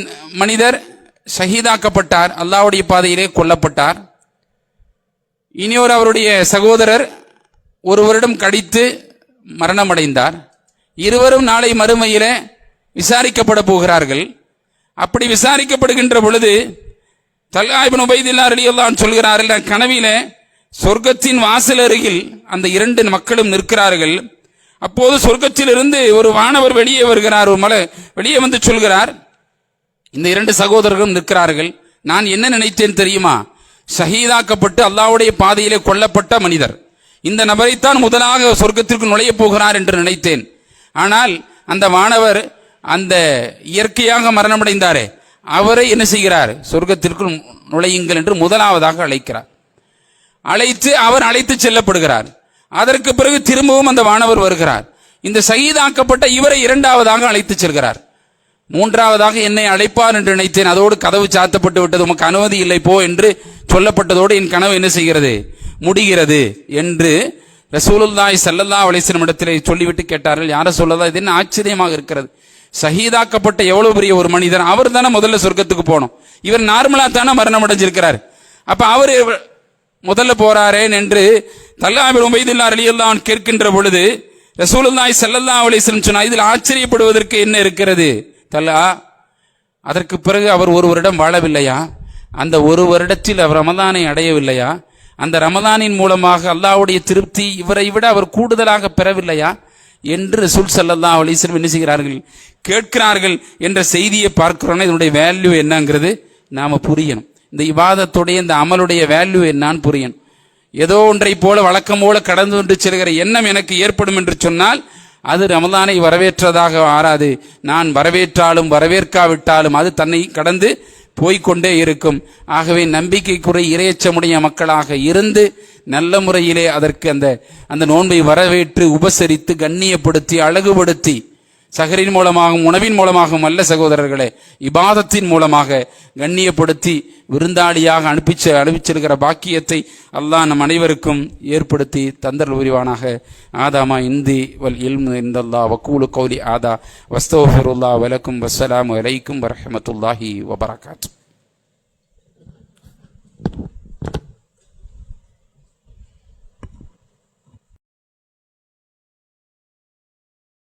மனிதர் ஷஹீதாக்கப்பட்டார், அல்லாஹ்வுடைய பாதையிலே கொல்லப்பட்டார். இனியொரு அவருடைய சகோதரர் ஒரு வருடம் கழித்து மரணமடைந்தார். இருவரும் நாளை மறுமையிலே விசாரிக்கப்பட போகிறார்கள். அப்படி விசாரிக்கப்படுகின்ற பொழுது தல்ஆ இப்னு உபைதுல்லா ரலியல்லாஹு அன்ஹு சொல்கிறார்கள், கனவிலே சொர்க்கத்தின் வாசல் அருகில் அந்த 2 மக்களும் நிற்கிறார்கள். அப்போது சொர்க்கத்திலிருந்து ஒரு வானவர் வெளியே வருகிறார், ஒரு மலை வெளியே வந்து சொல்கிறார், இந்த 2 சகோதரர்களும் நிற்கிறார்கள். நான் என்ன நினைத்தேன் தெரியுமா? ஷஹீதாக்கப்பட்டு அல்லாஹ்வுடைய பாதையிலே கொல்லப்பட்ட மனிதர், இந்த நபரைத்தான் முதலாக சொர்க்கத்திற்கு நுழைய போகிறார் என்று நினைத்தேன். ஆனால் அந்த வானவர் அந்த இயற்கையாக மரணமடைந்தாரே அவரை என்ன செய்கிறார்? சொர்க்கத்திற்குள் நுழையுங்கள் என்று முதலாவதாக அழைக்கிறார். அவர் அழைத்து செல்லப்படுகிறார். அதற்கு பிறகு திரும்பவும் அந்த வானவர் வருகிறார். இந்த ஷஹீதாக்கப்பட்ட இவரை 2ஆவதாக அழைத்து செல்கிறார். 3ஆவதாக என்னை அழைப்பார் என்று நினைத்தேன், அதோடு கதவு சாத்தப்பட்டு விட்டது, உமக்கு அனுமதி இல்லை போ என்று சொல்லப்பட்டதோடு என் கனவு என்ன செய்கிறது? முடிகிறது என்று ரசூலுல்லாஹி ஸல்லல்லாஹு அலைஹி வஸல்லம் இடத்திலே சொல்லிவிட்டு கேட்டார்கள், யார சொல்லலாம், இது என்ன ஆச்சரியமாக இருக்கிறது, ஷஹீதாக்கப்பட்ட எவ்வளவு பெரிய ஒரு மனிதர், அவர் தானே முதல்ல சொர்க்கத்துக்கு போனோம், இவர் நார்மலா தானே மரணம் அடைஞ்சிருக்கிறார், அப்ப அவர் முதல்ல போறாரேன் என்று தல்ஆ இப்னு உபைதுல்லா ரலியல்லாஹு அன்ஹு கேட்கின்ற பொழுது ரசூலுல்லாஹி ஸல்லல்லாஹு அலைஹி வஸல்லம் சொன்னார், இதில் ஆச்சரியப்படுவதற்கு என்ன இருக்கிறது தல்ஆ? அதற்கு பிறகு அவர் ஒரு வருடம் வாழவில்லையா? அந்த ஒரு வருடத்தில் அவர் ரமதானை அடையவில்லையா? அந்த ரமதானின் மூலமாக அல்லாஹ்வுடைய திருப்தி இவரை விட அவர் கூடுதலாக பெறவில்லையா என்று ரசூல் ஸல்லல்லாஹு அலைஹி வஸல்லம் என்ன செய்கிறார்கள்? கேட்கிறார்கள் என்ற செய்தியை பார்க்கிறோம். இதனுடைய வேல்யூ என்னங்கிறது நாம புரியணும். இந்த இபாதத்துடைய இந்த அமலுடைய வேல்யூ என்னான்னு புரியணும். ஏதோ ஒன்றை போல வழக்கம் போல கடந்து கொண்டு செல்கிற எண்ணம் எனக்கு ஏற்படும் என்று சொன்னால் அது ரமதானை வரவேற்றதாக ஆறாது. நான் வரவேற்றாலும் வரவேற்காவிட்டாலும் அது தன்னை கடந்து போய்கொண்டே இருக்கும். ஆகவே நம்பிக்கைக்குறை இறையச்சமுடைய மக்களாக இருந்து நல்ல முறையிலே அதற்கு அந்த நோன்பை வரவேற்று உபசரித்து கண்ணியப்படுத்தி அழகுபடுத்தி சஹரின் மூலமாகவும் உணவின் மூலமாகவும் அல்ல சகோதரர்களே, இபாதத்தின் மூலமாக கண்ணியப்படுத்தி விருந்தாளியாக அனுப்பிச்செல்கிற பாக்கியத்தை அல்லாஹ் நம் அனைவருக்கும் ஏற்படுத்தி தந்தல் புரிவானாக. ஆதாமா இந்தி வல் இல்மு இந்தல்லாஹ் வக்கூலு கௌலி ஆதா வஸ்தக்ஃபிருல்லாஹ் வலக்கும் வஸ்ஸலாமு அலைக்கும் வரஹ்மத்துல்லாஹி வபரகாத்துஹு.